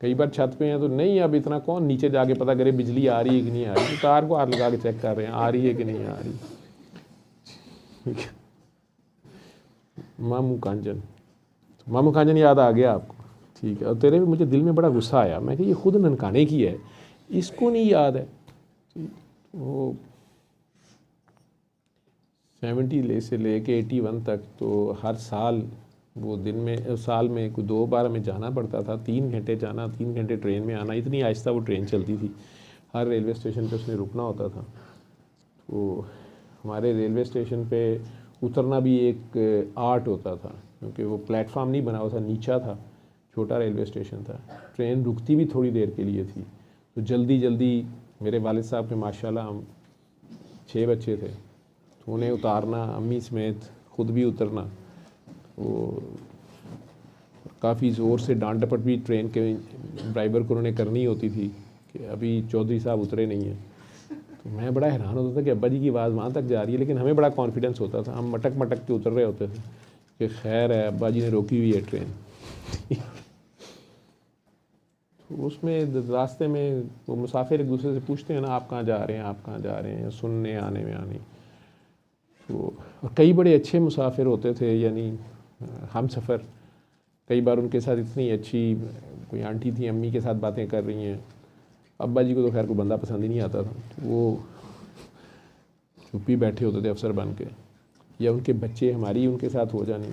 कई बार छत पे हैं तो नहीं, अब इतना कौन नीचे जाके पता करे बिजली आ रही है कि नहीं आ रही, तो तार को हाथ लगा के चेक कर रहे हैं आ रही है कि नहीं आ रही। मामू कांचन, मामू कांचन याद आ गया आपको? ठीक है। और तेरे भी मुझे दिल में बड़ा गुस्सा आया, मैं कि ये खुद ननकाने की है, इसको नहीं याद है। वो 70 से लेके 81 तक तो हर साल वो दिन में साल में कोई 2 बार हमें जाना पड़ता था, 3 घंटे जाना 3 घंटे ट्रेन में आना, इतनी आहिस्ता वो ट्रेन चलती थी। हर रेलवे स्टेशन पे उसने रुकना होता था। तो हमारे रेलवे स्टेशन पे उतरना भी एक आर्ट होता था, क्योंकि वो प्लेटफार्म नहीं बना हुआ था, नीचा था, छोटा रेलवे स्टेशन था। ट्रेन रुकती भी थोड़ी देर के लिए थी, तो जल्दी जल्दी मेरे वालिद साहब के माशाल्लाह हम 6 बच्चे थे, तो उन्हें उतारना, अम्मी समेत ख़ुद भी उतरना, वो काफ़ी ज़ोर से डांट डपट भी ट्रेन के ड्राइवर को उन्होंने करनी होती थी कि अभी चौधरी साहब उतरे नहीं हैं। तो मैं बड़ा हैरान होता था कि अब्बा जी की आवाज़ वहाँ तक जा रही है, लेकिन हमें बड़ा कॉन्फिडेंस होता था, हम मटक मटक के उतर रहे होते थे कि खैर है अब्बा जी ने रोकी हुई है ट्रेन। तो उसमें रास्ते में वो मुसाफिर एक दूसरे से पूछते हैं ना, आप कहाँ जा रहे हैं, आप कहाँ जा रहे हैं, सुनने आने में आने। तो कई बड़े अच्छे मुसाफिर होते थे, यानी हम सफ़र। कई बार उनके साथ इतनी अच्छी, कोई आंटी थी अम्मी के साथ बातें कर रही हैं, अब्बा जी को तो खैर कोई बंदा पसंद ही नहीं आता था, तो वो चुप ही बैठे होते थे अफसर बन के, या उनके बच्चे हमारी उनके साथ हो जानी।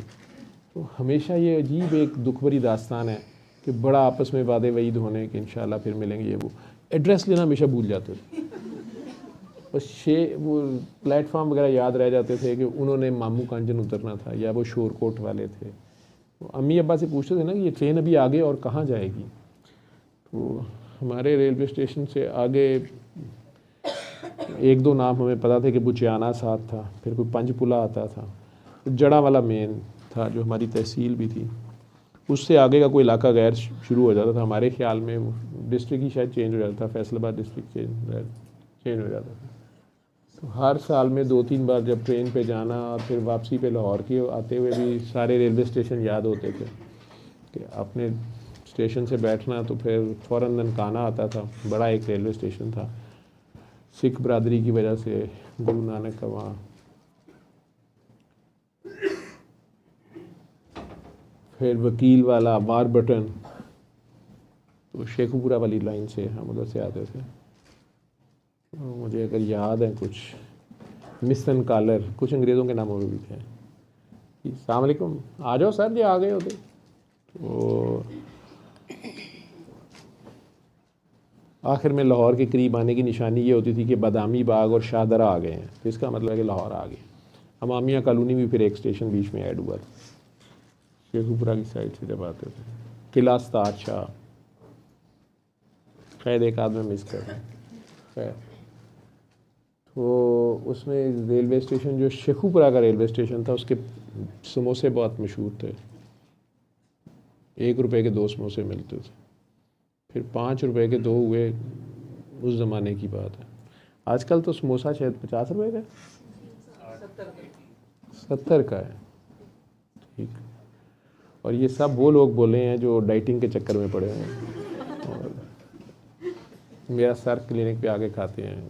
तो हमेशा ये अजीब एक दुख भरी दास्तान है कि बड़ा आपस में वादे वईद होने कि इंशाल्लाह फिर मिलेंगे, ये वो एड्रेस लेना हमेशा भूल जाते थे। बस वो प्लेटफार्म वगैरह याद रह जाते थे कि उन्होंने मामू कांजन उतरना था, या वो शोरकोट वाले थे। तो अम्मी अब्बा से पूछते थे ना कि ये ट्रेन अभी आगे और कहाँ जाएगी। तो हमारे रेलवे स्टेशन से आगे 1-2 नाम हमें पता थे कि बुचियाना साथ था, फिर कोई पंजपुला आता था, जड़ा वाला मेन था जो हमारी तहसील भी थी। उससे आगे का कोई इलाका गैर शुरू हो जाता था। हमारे ख्याल में डिस्ट्रिक्ट ही शायद चेंज हो जाता था, फैसलाबाद डिस्ट्रिक्ट चेंज हो जाता था। तो हर साल में 2-3 बार जब ट्रेन पे जाना और फिर वापसी पे लाहौर के आते हुए भी सारे रेलवे स्टेशन याद होते थे कि अपने स्टेशन से बैठना तो फिर फ़ौरन ननकाना आता था, बड़ा एक रेलवे स्टेशन था, सिख बरादरी की वजह से गुरु नानक का वहाँ। फिर वकील वाला, वारबटन, तो शेखुपुरा वाली लाइन से हम उधर से आते थे। मुझे अगर याद है कुछ मिसन कॉलर, कुछ अंग्रेज़ों के नामों में भी थे। अस्सलाम वालेकुम, आ जाओ सर जी, आ गए होते। तो आखिर में लाहौर के करीब आने की निशानी ये होती थी कि बादामी बाग और शाहदरा आ गए हैं, तो इसका मतलब है कि लाहौर आ गए। अमामिया कॉलोनी भी फिर एक स्टेशन बीच में ऐड हुआ था, शेखुपुरा की साइड से जब आते थे। किला अस्तार शाह, खैर एक आदमी मिस कर रहे हैं, खैर। तो उसमें रेलवे स्टेशन जो शेखुपुरा का रेलवे स्टेशन था, उसके समोसे बहुत मशहूर थे। 1 रुपए के 2 समोसे मिलते थे, फिर 5 रुपए के 2 हुए, उस ज़माने की बात है। आजकल तो समोसा शायद 50 रुपए का, 70 का है। ठीक। और ये सब वो लोग बोले हैं जो डाइटिंग के चक्कर में पड़े हैं और मेरा सर क्लिनिक पे आके खाते हैं,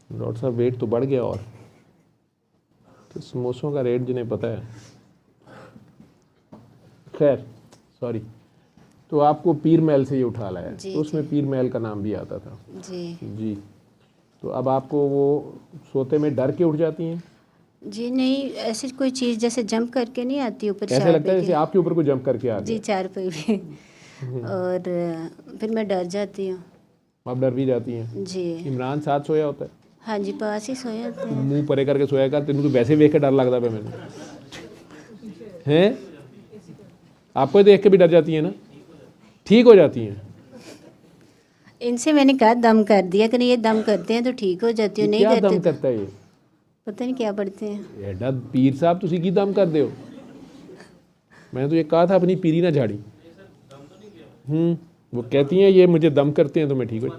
डॉक्टर साहब वेट तो बढ़ गया। और तो समोसों का रेट जिन्हें पता है, खैर सॉरी। तो आपको पीर महल से ही उठा लाया, तो उसमें पीर महल का नाम भी आता था जी। तो अब आपको वो सोते में डर के उठ जाती हैं? जी नहीं, ऐसी कोई चीज़ जैसे जंप करके नहीं आती ऊपर, ऐसे लगता है जैसे आपके ऊपर कोई जंप करके आ गया। जी 4 पे भी। और फिर मैं डर जाती हूँ। आप डर भी जाती हैं जी। इमरान साथ सोया होता है? हाँ जी, पास ही सोया होता है। मुंह परे करके सोया कर, तेन तो वैसे देख के डर लगता पे मैंने हैं। आपको देख के भी डर जाती है ना? ठीक हो जाती हैं? इनसे मैंने कहा दम कर दिया कि नहीं, ये दम करते हैं तो ठीक हो जाती हूँ, नहीं क्या करते दम करता है ये? पता नहीं क्या पढ़ते हैं। एडा पीर साहब तुसी की दम कर दे हो? मैंने तो ये कहा था अपनी पीरी ना झाड़ी। वो कहती हैं ये मुझे दम करते हैं तो मैं ठीक हो।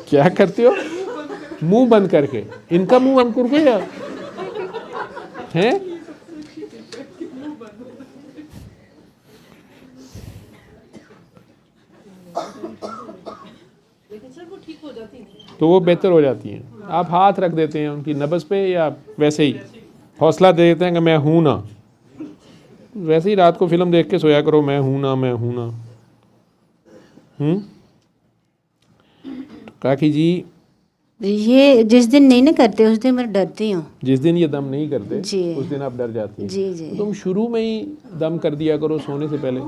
क्या करते हो? मुंह बंद करके? इनका मुंह बंद करके या हैं? तो वो बेहतर हो जाती हैं। आप हाथ रख देते हैं उनकी नब्ज़ पे या वैसे ही हौसला दे देते हैं कि मैं हूँ ना, वैसे ही रात को फिल्म देख के सोया करो, मैं हूँ ना, मैं हूँ ना। काकी जी, ये जिस दिन नहीं ना करते उस दिन मैं डरती हूँ। जिस दिन ये दम नहीं करते जी। उस दिन आप डर जाती हैं। जी जी। तो तुम शुरू में ही दम कर दिया करो सोने से पहले।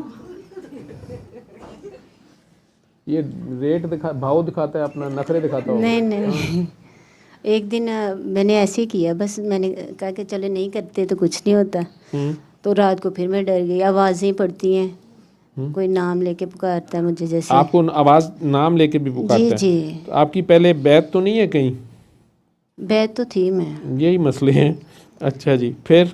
ये रेट भाव दिखाता है अपना, नखरे दिखाता हो। नहीं नहीं, एक दिन मैंने ऐसे ही किया, बस मैंने कहा कि चलो नहीं करते तो कुछ नहीं होता। तो रात को फिर मैं डर गई, आवाज़ें पड़ती हैं, कोई नाम लेके पुकारता है मुझे जैसे। आपको आवाज़ नाम लेके भी पुकारता जी है? जी। तो आपकी पहले बैत तो नहीं है कहीं? बैत तो थी मैं। यही मसले हैं। अच्छा जी, फिर?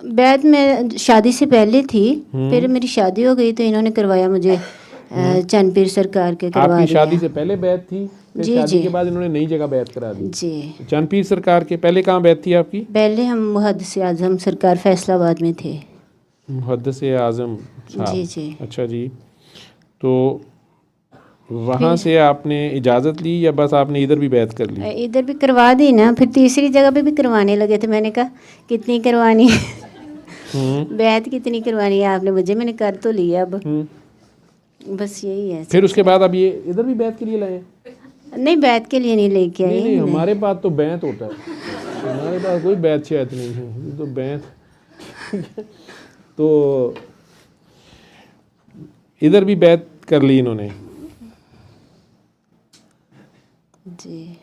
बैत में शादी से पहले थी, फिर मेरी शादी हो गई तो इन्होंने करवाया मुझे, चंदपीर सरकार के करवा आपकी दिया। शादी से पहले बैत थी, फिर जी शादी जी। के बाद इन्होंने नई जगह बैत करा दी। जी। चंदपीर सरकार के पहले कहाँ बैत थी आपकी? पहले हम मुहद्दिस आज़म सरकार फैसलाबाद में थे। मुहद्दिस आज़म साहब। जी जी। अच्छा जी, तो वहाँ से आपने इजाज़त ली या बस आपने इधर भी बैत कर ली? इधर भी करवा दी ना, फिर तीसरी जगह पे भी करवाने लगे थे। मैंने कहा कितनी करवानी है बैत कितनी करवानी है आपने मुझे, मैंने कर तो लिया अब, बस यही है। फिर उसके बाद अब ये इधर भी बैत के लिए लाए? नहीं, बैत के लिए नहीं लेके आई। नहीं, हमारे पास तो बैत होता है, हमारे पास कोई बैत शायद नहीं है, ये तो बैत तो इधर भी बैत कर ली इन्होंने। जी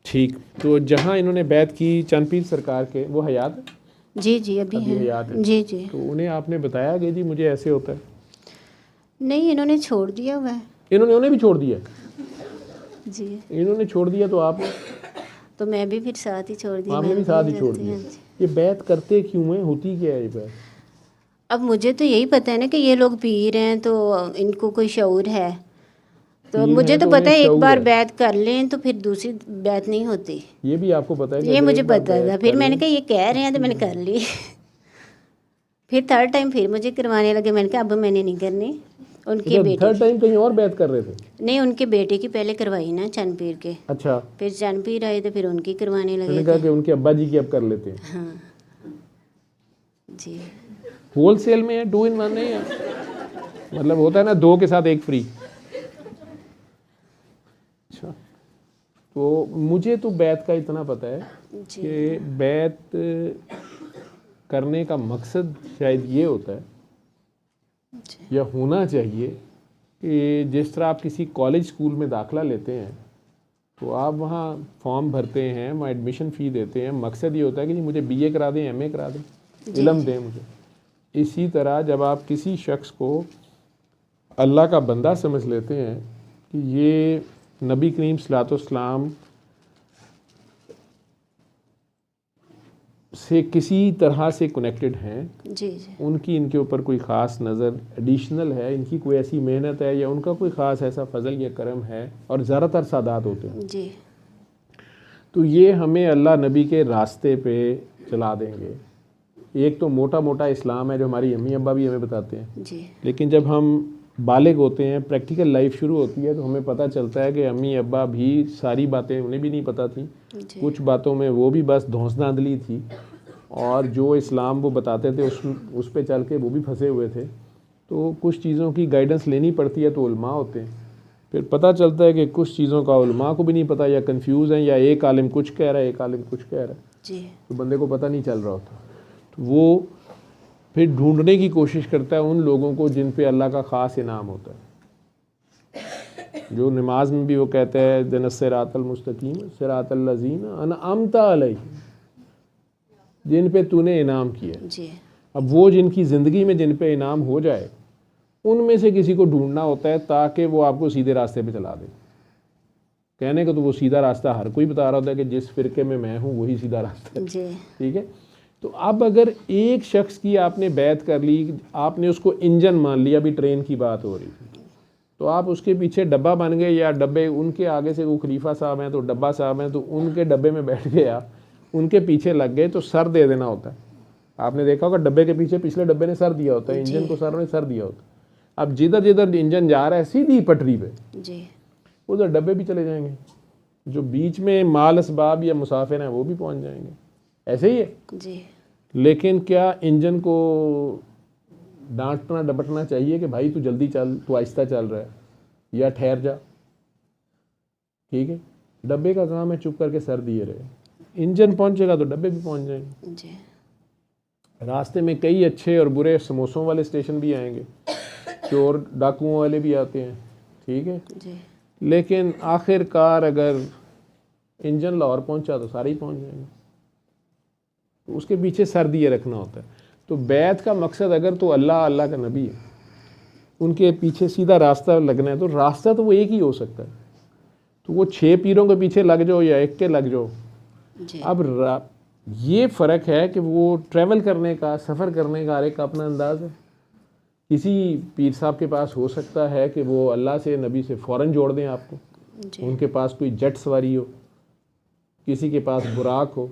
ठीक, तो जहाँ इन्होंने बैत की चंदपीर सरकार के, वो हयात? जी जी अभी है। हयात है। जी जी। तो उन्हें आपने बताया कि जी मुझे ऐसे होता है? नहीं, इन्होंने छोड़ दिया हुआ है। उन्हें भी छोड़ दिया? जी। इन्होंने छोड़ दिया तो आपने? तो मैं भी फिर साथ ही छोड़ दी। आपने भी साथ ही छोड़ दिया। ये बैत करते क्यों हैं, होती क्या है ये बैत? अब मुझे तो यही पता है ना कि ये लोग पीर हैं तो इनको कोई शऊर है, तो मुझे तो पता है एक बार बैत कर लें तो फिर दूसरी बैत नहीं होती। ये भी आपको पता है? ये मुझे पता था, फिर मैंने कहा ये कह रहे हैं तो मैंने कर ली फिर थर्ड टाइम फिर मुझे करवाने लगे, मैंने कहा अब मैंने नहीं करनी। उनके बेटे, थर्ड टाइम कहीं और बैत कर रहे थे? नहीं, उनके बेटे की पहले करवाई ना चंदपीर के। अच्छा। फिर चंदपीर आए तो फिर उनकी करवाने लगे। मैंने कहा कि उनके अब्बा जी की अब कर लेते हैं। हाँ जी। होलसेल में है, 2 in 1 नहीं है, मतलब होता है ना 2 के साथ 1 फ्री। अच्छा, तो मुझे तो बैत का इतना पता है कि बैत करने का मकसद शायद ये होता है या होना चाहिए कि जिस तरह आप किसी कॉलेज स्कूल में दाखिला लेते हैं तो आप वहाँ फॉर्म भरते हैं, वहाँ एडमिशन फ़ी देते हैं, मकसद ये होता है कि जी मुझे BA करा दें, MA करा दें, इल्म दें मुझे। इसी तरह जब आप किसी शख्स को अल्लाह का बंदा समझ लेते हैं कि ये नबी करीम सल्लल्लाहु अलैहि वसल्लम से किसी तरह से कनेक्टेड हैं, जी जी। उनकी इनके ऊपर कोई ख़ास नज़र एडिशनल है, इनकी कोई ऐसी मेहनत है या उनका कोई ख़ास ऐसा फजल या करम है, और ज़्यादातर सादात होते हैं जी। तो ये हमें अल्लाह नबी के रास्ते पे चला देंगे। एक तो मोटा मोटा इस्लाम है जो हमारी अम्मी अब्बा भी हमें बताते हैं जी। लेकिन जब हम बालिग होते हैं, प्रैक्टिकल लाइफ शुरू होती है तो हमें पता चलता है कि अम्मी अब्बा भी सारी बातें उन्हें भी नहीं पता थी, कुछ बातों में वो भी बस धौंस धांधली थी, और जो इस्लाम वो बताते थे उस पे चल के वो भी फंसे हुए थे। तो कुछ चीज़ों की गाइडेंस लेनी पड़ती है तो उलमा होते हैं, फिर पता चलता है कि कुछ चीज़ों का उलमा को भी नहीं पता या कंफ्यूज हैं, या एक आलिम कुछ कह रहा है एक आलिम कुछ कह रहा है जी। तो बंदे को पता नहीं चल रहा होता। तो वो फिर ढूंढने की कोशिश करता है उन लोगों को जिन पे अल्लाह का ख़ास इनाम होता है, जो नमाज में भी वो कहता है दिन सिरातल मुस्तकीम सिरातल लज़ीना अनअमता अलैहिम, जिन पे तूने इनाम किया जी। अब वो जिनकी ज़िंदगी में जिन पे इनाम हो जाए उनमें से किसी को ढूंढना होता है ताकि वो आपको सीधे रास्ते पे चला दे। कहने को तो वो सीधा रास्ता हर कोई बता रहा होता है कि जिस फ़िरके में मैं हूँ वही सीधा रास्ता है, ठीक है। तो अब अगर एक शख्स की आपने बैत कर ली, आपने उसको इंजन मान लिया, अभी ट्रेन की बात हो रही थी, तो आप उसके पीछे डब्बा बन गए, या डब्बे उनके आगे से वो खलीफा साहब हैं तो डब्बा साहब हैं, तो उनके डब्बे में बैठ गए आप, उनके पीछे लग गए, तो सर दे देना होता है। आपने देखा होगा डब्बे के पीछे पिछले डब्बे ने सर दिया होता है, इंजन को सर ने सर दिया होता है। अब जिधर जिधर इंजन जा रहा है सीधी पटरी पे जी उधर डब्बे भी चले जाएंगे, जो बीच में माल असबाब या मुसाफिर हैं वो भी पहुंच जाएंगे। ऐसे ही है जी। लेकिन क्या इंजन को डांटना डपटना चाहिए कि भाई तू जल्दी चल, तू आहिस्ता चल रहा है, या ठहर जा? ठीक है, डब्बे का काम है चुप करके सर दिए रहे। इंजन पहुंचेगा तो डब्बे भी पहुंच जाएंगे जी। रास्ते में कई अच्छे और बुरे समोसों वाले स्टेशन भी आएंगे, चोर डाकुओं वाले भी आते हैं, ठीक है जी। लेकिन आखिरकार अगर इंजन लाहौर पहुंचा तो सारे ही पहुंच जाएंगे। तो उसके पीछे सर दिए रखना होता है। तो बैत का मकसद अगर तो अल्लाह अल्लाह का नबी है, उनके पीछे सीधा रास्ता लगना है, तो रास्ता तो वो एक ही हो सकता है। तो वो 6 पीरों के पीछे लग जाओ या एक के लग जाओ, जी। अब ये फ़र्क है कि वो ट्रैवल करने का, सफ़र करने का हर एक का अपना अंदाज़ है। किसी पीर साहब के पास हो सकता है कि वो अल्लाह से नबी से फ़ौरन जोड़ दें आपको, उनके पास कोई जेट सवारी हो, किसी के पास बुराक हो।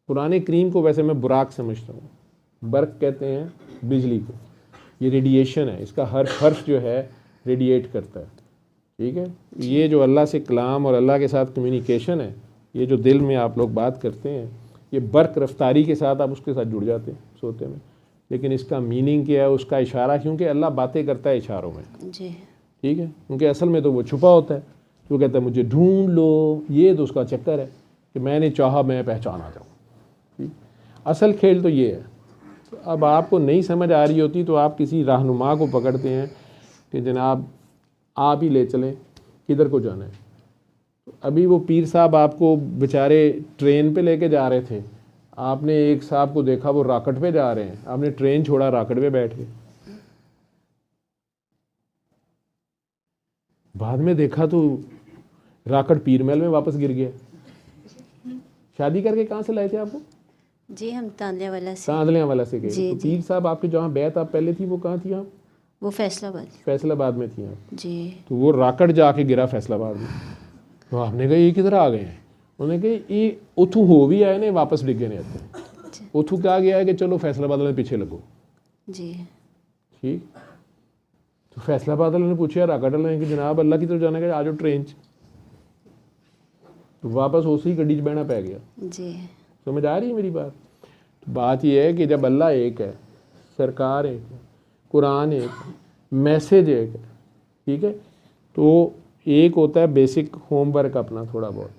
कुरान करीम को वैसे मैं बुराक समझता हूँ, बर्क कहते हैं बिजली को, ये रेडिएशन है, इसका हर हर्फ जो है रेडिएट करता है, ठीक है। ये जो अल्लाह से कलाम और अल्लाह के साथ कम्युनिकेशन है, ये जो दिल में आप लोग बात करते हैं, ये बर्क रफ्तारी के साथ आप उसके साथ जुड़ जाते हैं सोते में। लेकिन इसका मीनिंग क्या है, उसका इशारा, क्योंकि अल्लाह बातें करता है इशारों में, जी। ठीक है, क्योंकि असल में तो वो छुपा होता है। वो कहता है मुझे ढूंढ लो, ये तो उसका चक्कर है कि मैंने चाहा मैं पहचाना जाऊँ, ठीक। असल खेल तो ये है। तो अब आपको नहीं समझ आ रही होती तो आप किसी रहनुमा को पकड़ते हैं कि जनाब आप ही ले चलें, किधर को जाना है। तो अभी वो पीर साहब आपको बेचारे ट्रेन पे लेके जा रहे थे, आपने एक साहब को देखा वो राकट पे जा रहे हैं, आपने ट्रेन छोड़ा, राकट पे बैठ गए। बाद में देखा तो राकट पीर महल में वापस गिर गया। शादी करके कहाँ से लाए थे आपको? जी हम तांदलिया वाला से। तांदलिया वाला से गए। जी, तो पीर साहब आपके जहाँ बैत आप पहले थी वो कहाँ थी आप? वो फैसलाबाद। फैसलाबाद में थी आप। जी। तो वो राकट जाके गिरा फैसलाबाद में। तो आपने कहा ये किधर आ गए हैं? उन्होंने कहा ये उथू हो भी आए ने वापस डिगे ने आते। उथू क्या गया है कि चलो फैसलाबाद वाले पीछे लगो, जी। ठीक। तो फैसलाबाद वाले ने पूछा राकट वाले कि जनाब अल्लाह की तरफ जाने का, आ जाओ ट्रेन च। तो वापस उसी गड्डी च बहना पै गया। जी। समझ आ रही है मेरी बात? तो बात यह है कि जब अल्लाह एक है, सरकार एक है, कुरान एक है, मैसेज एक है, ठीक है, तो एक होता है बेसिक होमवर्क अपना थोड़ा बहुत,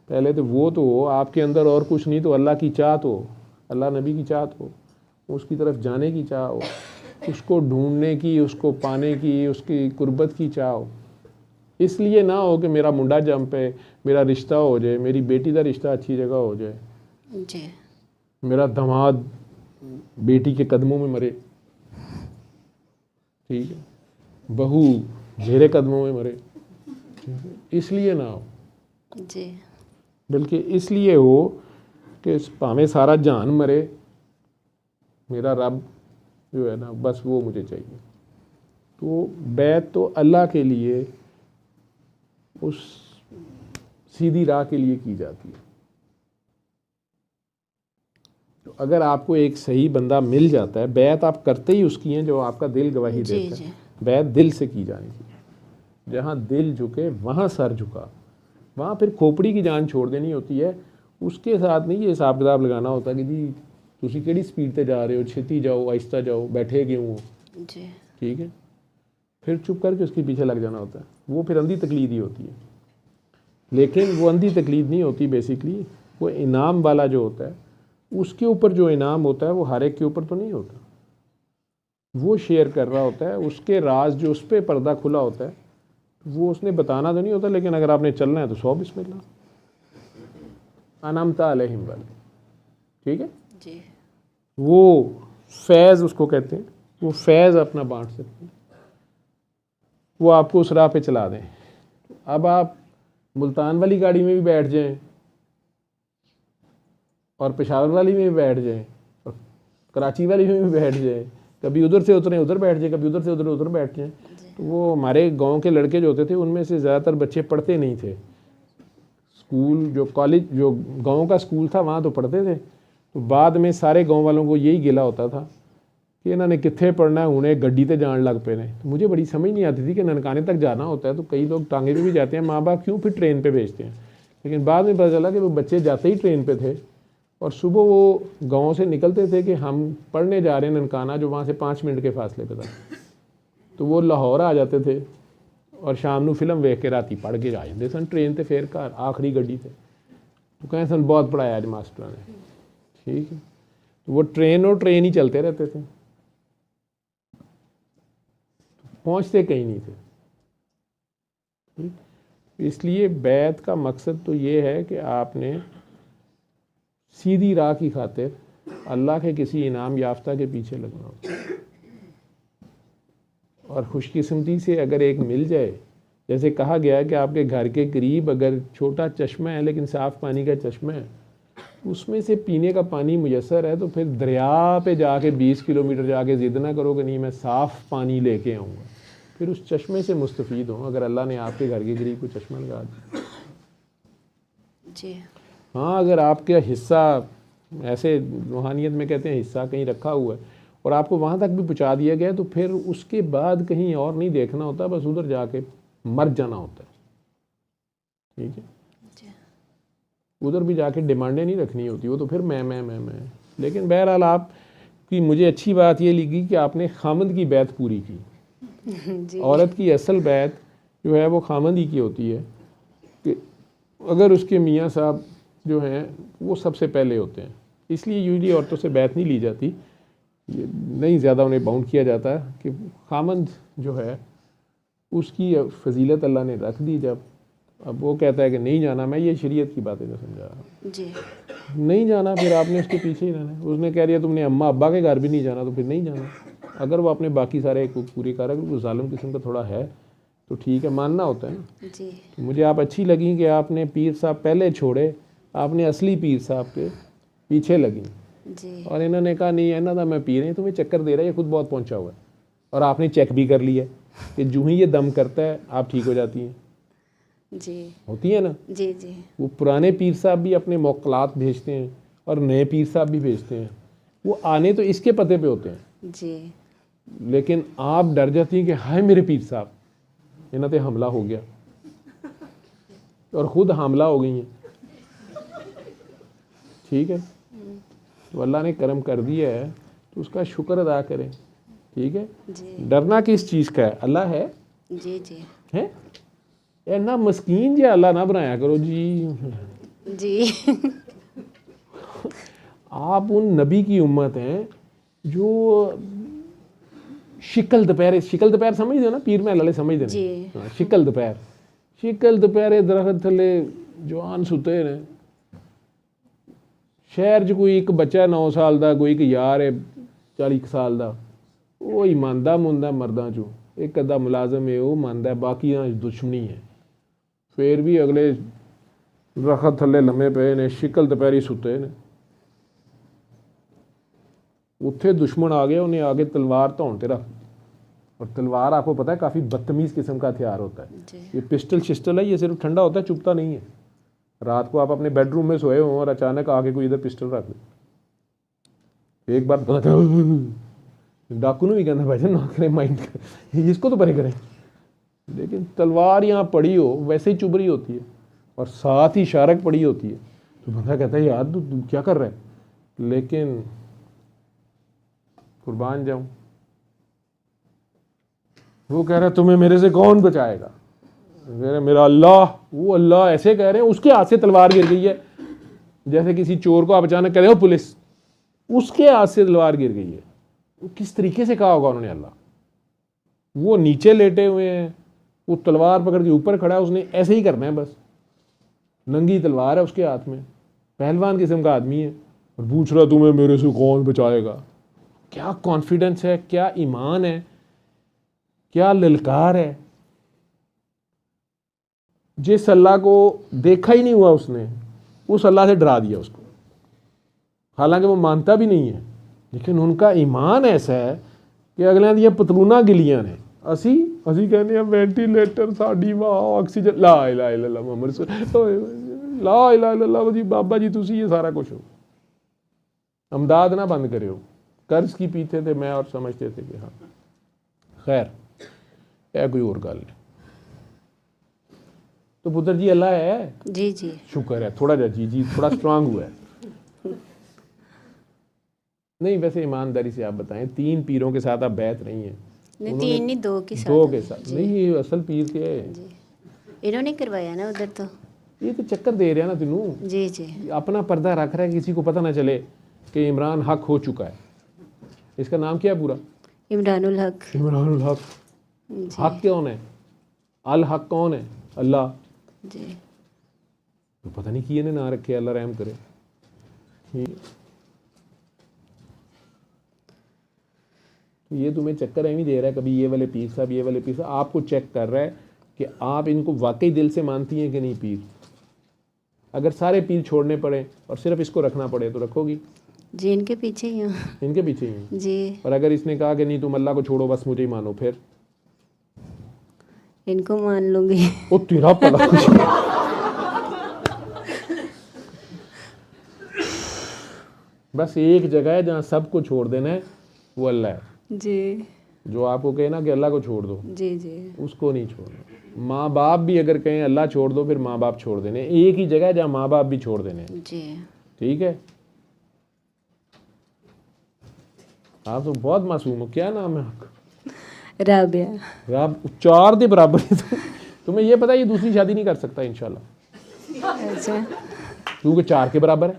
पहले तो वो तो हो आपके अंदर, और कुछ नहीं तो अल्लाह की चाहत हो, अल्लाह नबी की चाहत हो, उसकी तरफ जाने की चाह हो, उसको ढूंढने की, उसको पाने की, उसकी कुर्बत की चाह हो। इसलिए ना हो कि मेरा मुंडा जम पे, मेरा रिश्ता हो जाए, मेरी बेटी का रिश्ता अच्छी जगह हो जाए, जी। मेरा दामाद बेटी के कदमों में मरे, ठीक है, बहू मेरे कदमों में मरे, इसलिए ना हो। जी। बल्कि इसलिए हो कि भावें सारा जान मरे, मेरा रब जो है ना बस वो मुझे चाहिए। तो बैत तो अल्लाह के लिए, उस सीधी राह के लिए की जाती है। तो अगर आपको एक सही बंदा मिल जाता है, बैत आप करते ही उसकी हैं जो आपका दिल गवाही जी, देता जी। है। बैत दिल से की जानी चाहिए, जहाँ दिल झुके वहाँ सर झुका, वहाँ फिर खोपड़ी की जान छोड़ देनी होती है। उसके साथ नहीं ये हिसाब किताब लगाना होता कि जी तुसी केड़ी स्पीड पे जा रहे हो, छेती जाओ, आहिस्ता जाओ, बैठे क्यों हो, जी। ठीक है। फिर चुप करके उसके पीछे लग जाना होता है। वो फिर अंधी तकलीद ही होती है। लेकिन वो अंधी तकलीद नहीं होती, बेसिकली वो इनाम वाला जो होता है, उसके ऊपर जो इनाम होता है वो हर एक के ऊपर तो नहीं होता। वो शेयर कर रहा होता है, उसके राज जो उस पर पर्दा खुला होता है वो उसने बताना तो नहीं होता। लेकिन अगर आपने चलना है तो 100 बिस्मिल्लाह, अनामता अलैहिम वाले, ठीक है। जी। वो फैज़ उसको कहते हैं, वो फैज़ अपना बांट सकते हैं, वो आपको उस राह पे चला दें। अब आप मुल्तान वाली गाड़ी में भी बैठ जाएं और पेशावर वाली में भी बैठ जाएं और कराची वाली में भी बैठ जाएं, कभी उधर से उतरें उधर बैठ जाएं, कभी उधर से उधर बैठ जाएं, तो वो हमारे गांव के लड़के जो होते थे उनमें से ज़्यादातर बच्चे पढ़ते नहीं थे। स्कूल जो कॉलेज जो गांव का स्कूल था वहाँ तो पढ़ते थे, तो बाद में सारे गांव वालों को यही गिला होता था कि इन्होंने कित्थे पढ़ना है, उन्हें गड्डी ते जान लग पे ने। तो मुझे बड़ी समझ नहीं आती थी कि ननकाने तक जाना होता है तो कई लोग टांगे पे भी जाते हैं, माँ बाप क्यों फिर ट्रेन पे भेजते हैं। लेकिन बाद में पता चला कि वो बच्चे जाते ही ट्रेन पे थे और सुबह वो गाँव से निकलते थे कि हम पढ़ने जा रहे हैं ननकाना, जो वहाँ से 5 मिनट के फासले पे था। तो वो लाहौर आ जाते थे और शाम को फिल्म वेख के राती पढ़ के आ जाते सन ट्रेन ते फिर घर आखिरी गड्डी ते। तो कहें सन बहुत पढ़ाया आज मास्टर ने, ठीक है। तो वो ट्रेन और ट्रेन ही चलते रहते थे, पहुंचते कहीं नहीं थे, ठीक। इसलिए बैत का मकसद तो ये है कि आपने सीधी राह की खातिर अल्लाह के किसी इनाम याफ्ता के पीछे लगना होता है। और खुशकिस्मती से अगर एक मिल जाए, जैसे कहा गया है कि आपके घर के करीब अगर छोटा चश्मा है लेकिन साफ़ पानी का चश्मा है, उसमें से पीने का पानी मुयस्सर है, तो फिर दरिया पे जाके 20 किलोमीटर जाके ज़िद ना करो कि नहीं मैं साफ़ पानी लेके आऊँगा, फिर उस चश्मे से मुस्तफ़ीद हो अगर अल्लाह ने आपके घर के करीब कोई चश्मा लगा दिया जी। हाँ, अगर आपका हिस्सा ऐसे रूहानियत में कहते हैं हिस्सा कहीं रखा हुआ है और आपको वहाँ तक भी पहुँचा दिया गया, तो फिर उसके बाद कहीं और नहीं देखना होता, बस उधर जाके मर जाना होता है, ठीक है। उधर भी जाके डिमांडें नहीं रखनी होती, वो तो फिर मैं। लेकिन बहरहाल आपकी मुझे अच्छी बात ये लगी कि आपने खामद की बैत पूरी की। औरत की असल बैत जो है वो खामद ही की होती है कि अगर उसके मियाँ साहब जो हैं वो सबसे पहले होते हैं, इसलिए यूजली औरतों से बैत नहीं ली जाती, ये नहीं ज़्यादा उन्हें बाउंड किया जाता है कि खामद जो है उसकी फजीलत अल्लाह ने रख दी। जब अब वो कहता है कि नहीं जाना, मैं ये शरीयत की बातें जो समझा रहा हूँ जी, नहीं जाना, फिर आपने उसके पीछे ही रहना है। उसने कह दिया तुमने अम्मा अब्बा के घर भी नहीं जाना, तो फिर नहीं जाना। अगर वो अपने बाकी सारे पूरी कर, अगर वो जालिम किस्म का थोड़ा है तो ठीक है, मानना होता है ना जी। तो मुझे आप अच्छी लगी कि आपने पीर साहब पहले छोड़े, आपने असली पीर साहब के पीछे लगी जी। और इन्होंने कहा नहीं है ना, था मैं पीर नहीं, तुम्हें चक्कर दे रहा है, ये खुद बहुत पहुंचा हुआ है। और आपने चेक भी कर लिया कि जो ही ये दम करता है आप ठीक हो जाती हैं जी, होती है ना। जी जी। वो पुराने पीर साहब भी अपने मौक़लात भेजते हैं और नए पीर साहब भी भेजते हैं, वो आने तो इसके पते पे होते हैं जी। लेकिन आप डर जाती हैं कि हाय मेरे पीर साहब इन्हों पे हमला हो गया, और ख़ुद हमला हो गई हैं, ठीक है। तो अल्लाह ने करम कर दिया है तो उसका शुक्र अदा करें, ठीक है। जी डरना किस चीज़ का है, अल्लाह है जी। जी हैं, इन्ना मस्कीन जो अल्लाह ना बनाया करो जी। जी। आप उन नबी की उम्मत हैं जो शिकल दोपहर समझते हो ना, पीर महल वाले समझते जी। हैं हाँ, शिकल दोपहर दरख्त थले जवान सुते ने, शहर च कोई एक बच्चा 9 साल का, कोई एक यार है 40 साल का, वो ही मानदा मुंदा मर्दां चों एक अद्धा मुलाजम है वो मानदा है, बाकी दुश्मनी है। फिर भी अगले दरख्त थले लम्मे पे ने, शिकल दोपहरी सुते ने। उत्थे दुश्मन आ गया, उन्हें आगे तलवार धौन ते रख, और तलवार आपको पता है काफ़ी बदतमीज़ किस्म का हथियार होता है। ये पिस्टल शिस्टल है, ये सिर्फ ठंडा होता है, चुभता नहीं है। रात को आप अपने बेडरूम में सोए हों और अचानक आके कोई इधर पिस्टल रख दे, एक बार डाकू ने भी कहना भाई ना करें माइंड, इसको तो परे करें। लेकिन तलवार यहाँ पड़ी हो वैसे ही चुभ रही होती है और साथ ही शारक पड़ी होती है, तो बंदा कहता है यार तू क्या कर रहा है। लेकिन कुर्बान जाऊं, वो कह रहा है तुम्हें मेरे से कौन बचाएगा, मेरा अल्लाह। वो अल्लाह ऐसे कह रहे हैं, उसके हाथ से तलवार गिर गई है, जैसे किसी चोर को आप अचानक कह रहे हो पुलिस, उसके हाथ से तलवार गिर गई है। वो किस तरीके से कहा होगा उन्होंने अल्लाह। वो नीचे लेटे हुए हैं, वो तलवार पकड़ के ऊपर खड़ा है, उसने ऐसे ही करना है बस, नंगी तलवार है उसके हाथ में, पहलवान किस्म का आदमी है, और पूछ रहा तुम्हें मेरे से कौन बचाएगा। क्या कॉन्फिडेंस है, क्या ईमान है, क्या ललकार है। जिस अल्लाह को देखा ही नहीं हुआ उसने, उस अल्लाह से डरा दिया उसको, हालांकि वो मानता भी नहीं है, लेकिन उनका ईमान ऐसा है कि अगले दियाँ पतलूना गिलियां ने, असी ਅਸੀਂ ਕਹਿੰਦੇ ਆ ਵੈਂਟੀਲੇਟਰ ਸਾਡੀ ਵਾਹ ਆਕਸੀਜਨ ਲਾ ਇਲਾ ਇਲਾ ਮੁਹੰਮਦ ਲਾ ਇਲਾ ਇਲਾ ਜੀ बाबा जी ਤੁਸੀਂ ये सारा कुछ हो अमदाद ना बंद करे हो कर्ज की पीते थे मैं और समझते थे कि हाँ खैर है कोई और गल तो पुत्र जी अल्लाह है जी जी शुक्र है थोड़ा जा जी थोड़ा स्ट्रांग हुआ है नहीं वैसे ईमानदारी से आप बताएं 3 पीरों के साथ आप बैत नहीं है नहीं 3 नहीं 2 के साथ 2 के साथ नहीं ये असल पीर के जी इन्होंने करवाया ना उधर तो ये तो चक्कर दे रहा ना तेनू जी जी अपना पर्दा रख रहा है किसी को पता ना चले कि इमरान हक हो चुका है इसका नाम क्या है पूरा इमरानुल हक इमरानुल हक जी हक कौन है अल हक कौन है अल्लाह जी तो पता नहीं किए ने ना रखे अल्लाह रहम करे तो ये तुम्हें चक्कर ऐवी दे रहा है कभी ये वाले पीर साहब ये वाले पीर साहब आपको चेक कर रहा है कि आप इनको वाकई दिल से मानती हैं कि नहीं पीर अगर सारे पीर छोड़ने पड़े और सिर्फ इसको रखना पड़े तो रखोगी जी इनके पीछे ही हूँ इनके पीछे ही हैं। जी और अगर इसने कहा कि नहीं तुम अल्लाह को छोड़ो बस मुझे ही मानो फिर इनको मान लूंगी ओ तेरा पता कुछ बस एक जगह है जहाँ सबको छोड़ देना है वो अल्लाह है जी जो आपको कहे ना कि अल्लाह को छोड़ दो जी जी उसको नहीं छोड़ना माँ बाप भी अगर कहें अल्लाह छोड़ दो फिर माँ बाप छोड़ देने एक ही जगह है जहाँ माँ बाप भी छोड़ देने जी ठीक है आप तो बहुत मासूम हो क्या नाम है आपका राबिया आप 4 के बराबर है तुम्हें ये पता है ये दूसरी शादी नहीं कर सकता इंशाल्लाह अच्छा क्योंकि 4 के बराबर है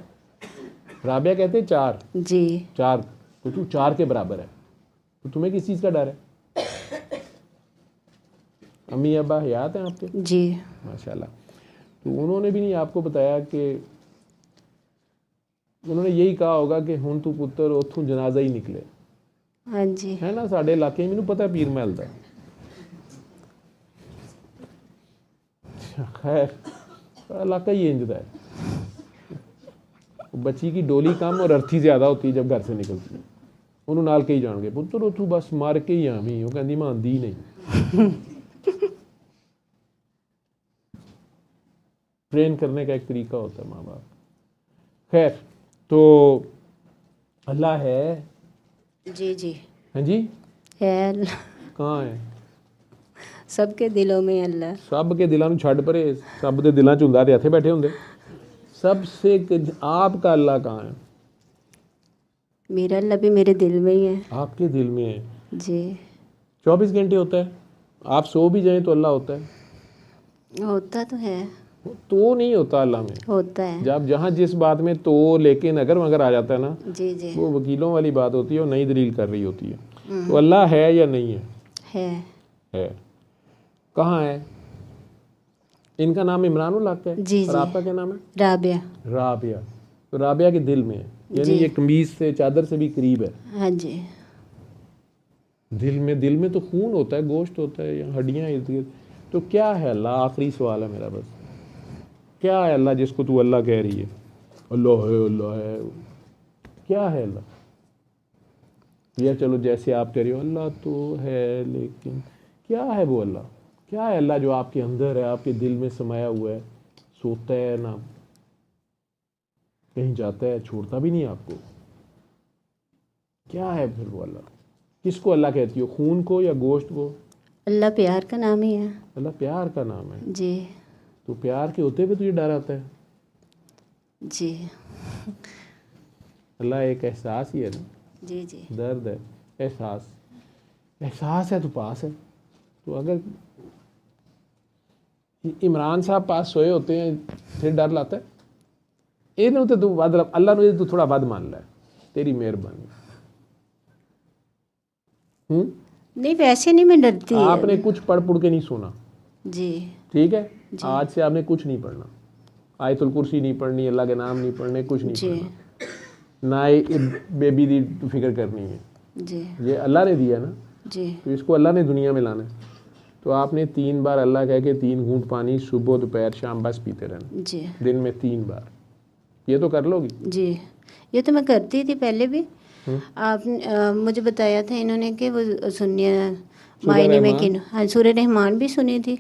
राबिया कहते हैं 4 जी 4 तो तू 4 के बराबर है तो तुम्हें किस चीज़ का डर है अम्मी अब्बा हयात हैं आपके जी माशाल्लाह तो उन्होंने भी नहीं आपको बताया कि उन्होंने यही कहा होगा कि हुण तू पुत्र उथों जनाजा ही निकले हाँ जी है ना साढ़े इलाके मैनू पता पीर महल का खैर इलाका ही इंज दा है बच्ची की डोली कम और अर्थी ज़्यादा होती है जब घर से निकलती है उन्होंने नाल कही जान गए पुत्र उतू बस मार के ही आवी वो कहती मैं आंदी नहीं ट्रेन करने का एक तरीका होता है माँ बाप खैर तो अल्लाह है जी जी हाँ जी है अल्लाह कहाँ है सबके दिलों में अल्लाह सब के दिलों में छड़ परे सब के दिलों च हुंदा ते इत्थे बैठे होंगे सबसे आपका अल्लाह कहाँ है मेरा अल्लाह भी मेरे दिल में ही है आपके दिल में है जी 24 घंटे होता है आप सो भी जाएं तो अल्लाह होता है होता तो है तो नहीं होता अल्लाह में होता है जब जहाँ जिस बात में तो लेकिन अगर मगर आ जाता है ना जी जी वो वकीलों वाली बात होती है और नई दलील कर रही होती है तो अल्लाह है या नहीं है है कहाँ है इनका नाम इमरानुल हक है जी और जी आपका क्या नाम है राबिया राबिया तो राबिया के दिल में है यानी ये कमीज से चादर से भी करीब है हाँ जी दिल में तो खून होता है गोश्त होता है या हड्डियाँ इर्द गिर्द तो क्या है अल्लाह आखिरी सवाल है मेरा बस क्या है अल्लाह जिसको तू अल्लाह कह रही है अल्लाह है क्या है अल्लाह या चलो जैसे आप कह रही हो अल्लाह तो है लेकिन क्या है वो अल्लाह क्या है अल्लाह जो आपके अंदर है आपके दिल में समाया हुआ है सोता है ना कहीं जाता है छोड़ता भी नहीं आपको क्या है फिर वो अल्लाह किसको अल्लाह कहती हो खून को या गोश्त को अल्लाह प्यार का नाम ही है अल्लाह प्यार का नाम है जी तो प्यार के होते हुए तुझे डर आता है जी अल्लाह एक एहसास ही है ना जी जी दर्द है एहसास है तो पास है तो अगर इमरान साहब पास सोए होते हैं फिर डर लाता है इन्हों तो तू वध अल्लाह ने तू थोड़ा वध मान लै तेरी मेहरबानी नहीं वैसे नहीं मैं डरती आपने कुछ पढ़ के नहीं सोना जी ठीक है आज से आपने कुछ नहीं पढ़ना आयतुल कुर्सी नहीं पढ़नी अल्लाह के नाम नहीं पढ़ने कुछ नहीं पढ़ना ना ही बेबी की फिक्र करनी है जी ये अल्लाह ने दिया ना जी तो इसको अल्लाह ने दुनिया में लाना है तो आपने 3 बार अल्लाह कह के 3 घूंट पानी सुबह दोपहर शाम बस पीते रहना जी दिन में 3 बार ये तो कर लोगी जी ये तो मैं करती थी पहले भी आपने मुझे बताया था इन्होंने कि वो सुन्निया मायने में किन, हाँ सूर्य रहमान भी सुनी थी।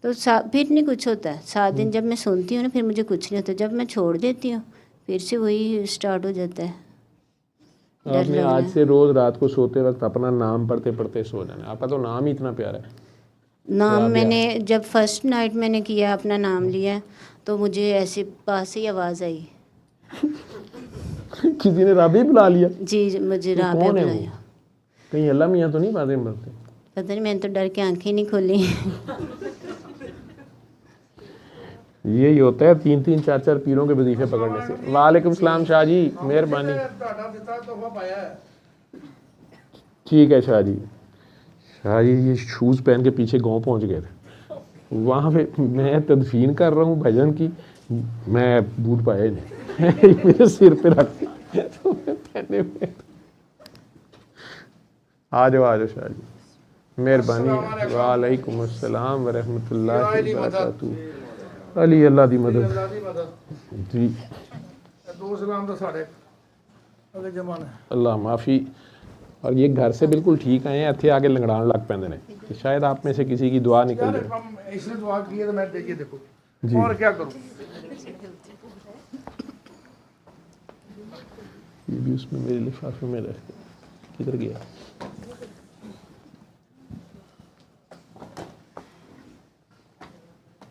तो फिर नहीं कुछ होता। 7 दिन जब मैं सुनती हूँ ना फिर मुझे कुछ नहीं होता। जब मैं छोड़ देती हूँ फिर से वही स्टार्ट हो जाता है। आपने आज से रोज रात को सोते वक्त अपना नाम पढ़ते पढ़ते सो जाना। आपका तो नाम ही इतना प्यारा है। नाम मैंने जब फर्स्ट नाइट मैंने किया अपना नाम लिया तो मुझे ऐसे पास से आवाज़ आई। किसी ने राबी बुला लिया? जी मुझे राबी बुलाया। कहीं अल्लाह मियाँ तो नहीं बातें बोलते? पता नहीं, मैंने तो डर के आंखें नहीं खोली। यही होता है 3-3 4-4 पीरों के वजीफे पकड़ने से। वालेकुम सलाम शाह जी, मेहरबानी। ठीक है शाह जी। शाह जी ये शूज़ पहन के पीछे गांव पहुंच गए थे, वहाँ पे मैं तदफीन कर रहा हूँ भजन की, मैं बूट पाया नहीं। मेरे सिर पे रख तो मैं पहने हुए। आ जाओ शाह जी, मेहरबानी। वालेकुम अस्सलाम व रहमतुल्लाहि व बरकातहू। अली अल्लाह दी मदद जी। अल्लाह माफ़ी। और ये घर से बिल्कुल ठीक आए हैं, इतने आगे लंगड़ान लग पैंदे ने कि शायद आप में से किसी की दुआ निकल जाए। इसने दुआ की है तो मैं देखिए देखो जी। और क्या करूं? ये भी उसमें मेरे लिफाफे में रह किधर गया?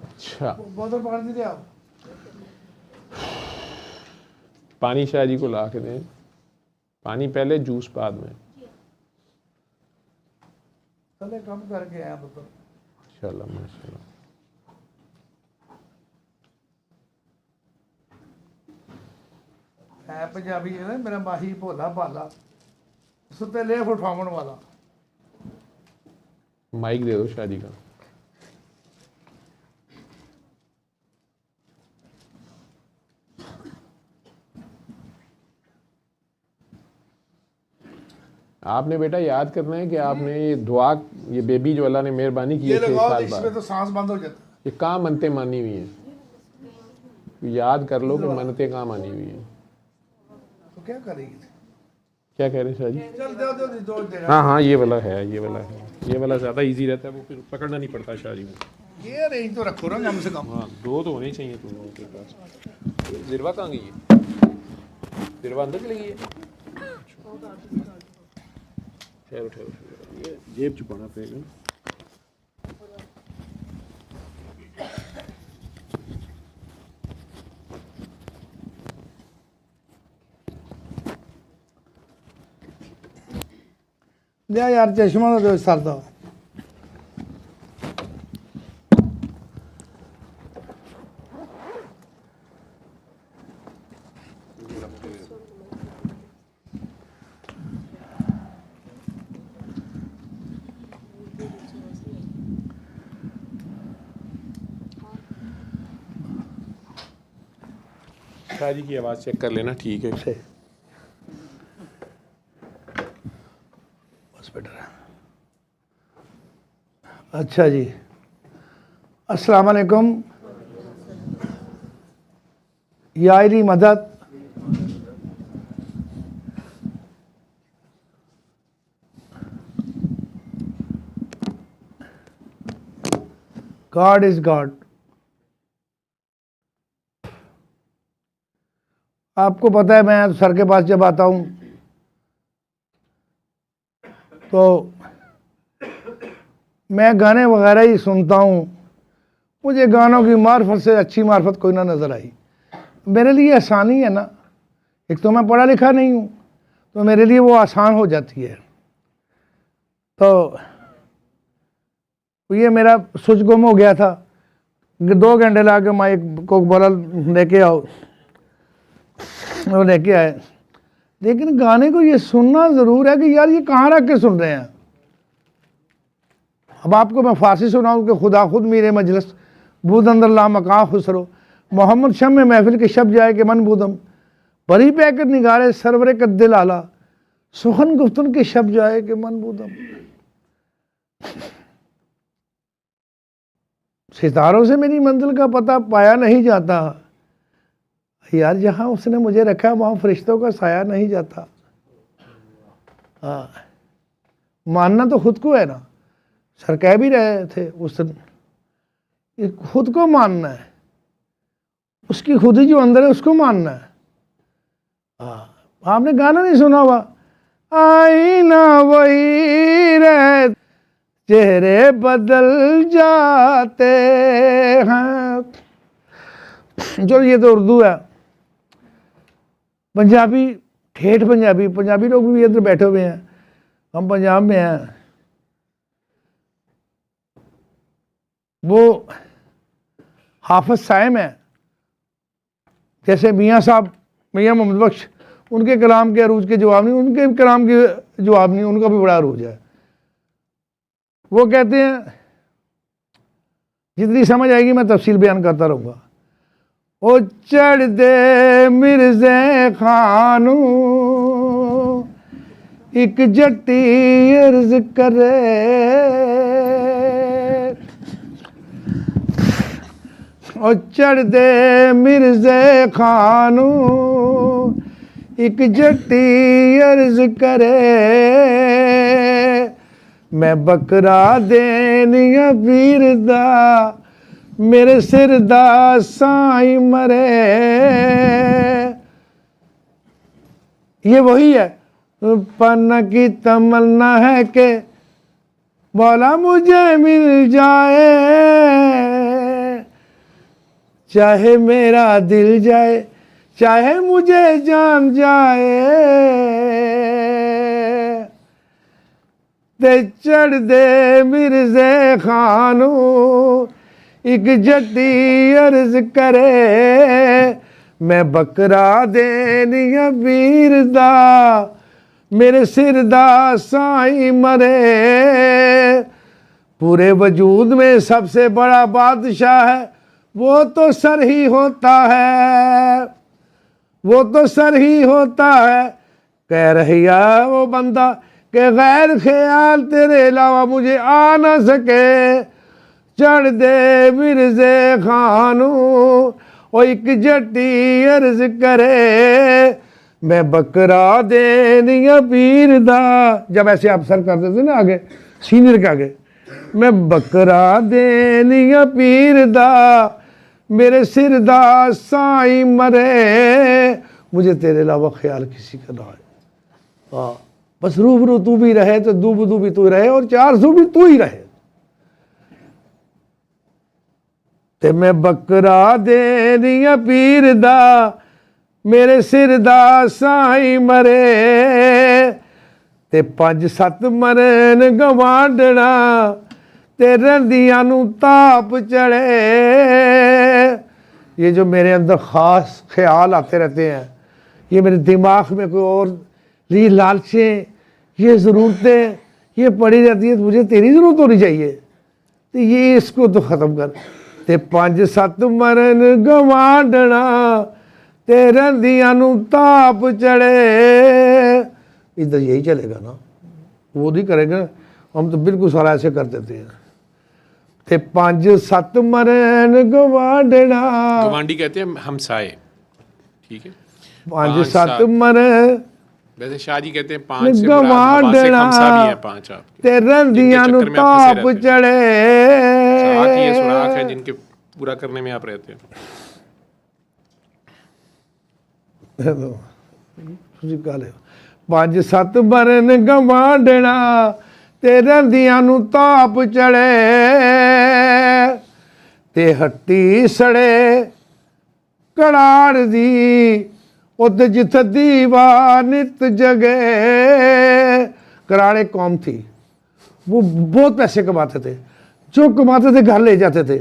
अच्छा बोतल पकड़ दीजिए आप। पानी शाह जी को ला के दें। पानी पहले, जूस बाद में। चले कम करके आया बोतल। माशाल्लाह माशाल्लाह। है पंजाबी है ना मेरा माही भोला भाला, सुते ले उठावन वाला। माइक दे दो शाह जी का। आपने बेटा याद करना है कि आपने ये दुआ, ये बेबी जो अल्लाह ने मेहरबानी की है 6 साल बाद, इसमें तो सांस बंद हो जाता है। ये कहाँ मनते मानी हुई हैं? याद कर लो कि मनते कहाँ मानी हुई हैं। तो क्या करेगी? क्या कह रहे हैं शाह जी? चल दो दे। हाँ हाँ ये वाला है, ये वाला है, ये वाला ज़्यादा इजी रहता है, वो फिर पकड़ना नहीं पड़ता शाह जी को। ये रेंज तो रखो ना कम से कम। हाँ 2 तो होने चाहिए तुम लोगों के पास। जिरवा कहाँ गई है? जिरवा अंदर चली गई है? ठहरो ठहरो, ये जेब छुपाना पड़ेगा। यार चश्मा तो सर दो। शाह जी की आवाज़ चेक कर लेना, ठीक है? बस बेटर है। अच्छा जी, अस्सलाम वालेकुम। यारी मदद, गॉड इज गॉड। आपको पता है मैं सर के पास जब आता हूँ तो मैं गाने वगैरह ही सुनता हूँ। मुझे गानों की मार्फत से अच्छी मार्फत कोई ना नज़र आई। मेरे लिए आसानी है ना, एक तो मैं पढ़ा लिखा नहीं हूँ तो मेरे लिए वो आसान हो जाती है। तो ये मेरा स्विच गुम हो गया था, 2 घंटे ला के माइक को बोला लेके आओ, वो लेके आए। लेकिन गाने को ये सुनना ज़रूर है कि यार ये कहाँ रख के सुन रहे हैं। अब आपको मैं फारसी सुनाऊँ कि खुदा खुद मेरे मजलिस बूद अंदर ला मकां खुसरो, मोहम्मद शम में महफिल के शब जाए कि मन बूदम, बरी पैकर निगारे सरवरे कद्दिल आला, सुखन गुफ्तन के शब जाए कि मन बूदम। सितारों से मेरी मंजिल का पता पाया नहीं जाता यार, जहाँ उसने मुझे रखा वहाँ फरिश्तों का साया नहीं जाता। हाँ, मानना तो खुद को है ना, सर कह भी रहे थे उस दिन, ये खुद को मानना है, उसकी खुद ही जो अंदर है उसको मानना है। आपने गाना नहीं सुना हुआ, आईना वही रहे चेहरे बदल जाते हैं। जो ये तो उर्दू है। पंजाबी, ठेठ पंजाबी, पंजाबी लोग भी इधर बैठे हुए हैं, हम पंजाब में हैं। वो हाफिज साइम है, जैसे मियाँ साहब, मियाँ मोहम्मद बख्श, उनके कलाम के अरूज के जवाब नहीं, उनके कलाम के जवाब नहीं, उनका भी बड़ा अरूज है। वो कहते हैं, जितनी समझ आएगी मैं तफसील बयान करता रहूँगा। ओ चढ़ दे मिर्ज़े खानू एक जट्टी अर्ज करे, ओ चढ़ दे मिर्ज़े खानू एक जट्टी अर्ज करे, मैं बकरा देनिया पीर दा मेरे सिर दा साई मरे। ये वही है, पन्ना की तमन्ना है कि मौला मुझे मिल जाए, चाहे मेरा दिल जाए चाहे मुझे जान जाए, ते चढ़ दे मिर्ज़े खानू एक जट्टी अर्ज करे, मैं बकरा देनिया वीर दा मेरे सिर दा साई मरे। पूरे वजूद में सबसे बड़ा बादशाह है, वो तो सर ही होता है, वो तो सर ही होता है। कह रहिया वो बंदा कि गैर ख्याल तेरे अलावा मुझे आ न सके, चढ़ दे मिर्ज़े खानू ओ एक जट्टी अर्ज करे, मैं बकरा देनिया पीर दा। जब ऐसे आप सर कर देते ना आगे, सीनियर के आगे, मैं बकरा देनिया पीर दा मेरे सिर दा साई मरे, मुझे तेरे अलावा ख्याल किसी का ना है। बस रूबरू तू भी रहे तो दूबदू भी तू रहे और 400 भी तू ही रहे। ते मैं बकरा देनिया पीर दा मेरे सिर दा साई मरे, ते 5-7 मरन गवांडना ते रंदियां नू ताप चढ़े। ये जो मेरे अंदर ख़ास ख्याल आते रहते हैं, ये मेरे दिमाग में कोई और ये लालचें, ये ज़रूरतें ये पड़ी रहती है, मुझे तेरी ज़रूरत होनी चाहिए, तो ये इसको तो ख़त्म कर। ते 5-7 मरन गवांडना ते रंदियां नू ताप चढ़े। इधर यही चलेगा ना, वो नहीं करेगा, हम तो बिल्कुल सारा ऐसे कर देते हैं। ते 5-7 मरन गवांडना, गवांडी कहते हैं हमसाए, ठीक है। 5-7 मरन, वैसे शाहजी कहते हैं 5 से हमसा भी है 5 आप ते रंदियां नू ताप चढ़े। ये सुराख है जिनके पूरा करने में आप रहते हैं। 5-7 मरन गवांडना ते रंदियां नू ताप चढ़े, ते हट्टी सड़े कड़ाड़ दी उत जिथ दीवा नित जगे। कराड़े कौम थी, वो बहुत पैसे कमाते थे, जो कमाते थे घर ले जाते थे,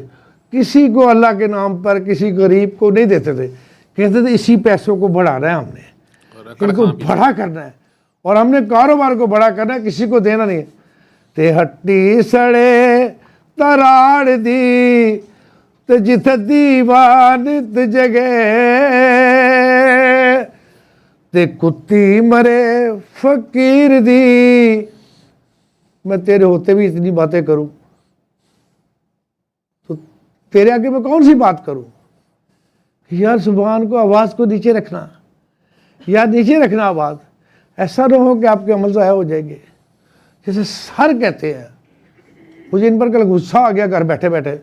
किसी को अल्लाह के नाम पर किसी गरीब को नहीं देते थे। कहते थे इसी पैसों को बढ़ाना है हमने, इनको बड़ा करना है और हमने कारोबार को बड़ा करना है, किसी को देना नहीं है। ते हट्टी सड़े तराड़ दी ते जिथ दीवा नित जगे, ते कुत्ती मरे फकीर दी। मैं तेरे होते भी इतनी बातें करूं तो तेरे आगे मैं कौन सी बात करूं। यार जुबान को, आवाज़ को नीचे रखना, या नीचे रखना आवाज़, ऐसा ना हो कि आपके अमल ज़ाया हो जाएंगे। जैसे सर कहते हैं, मुझे इन पर कल गुस्सा आ गया घर बैठे बैठे,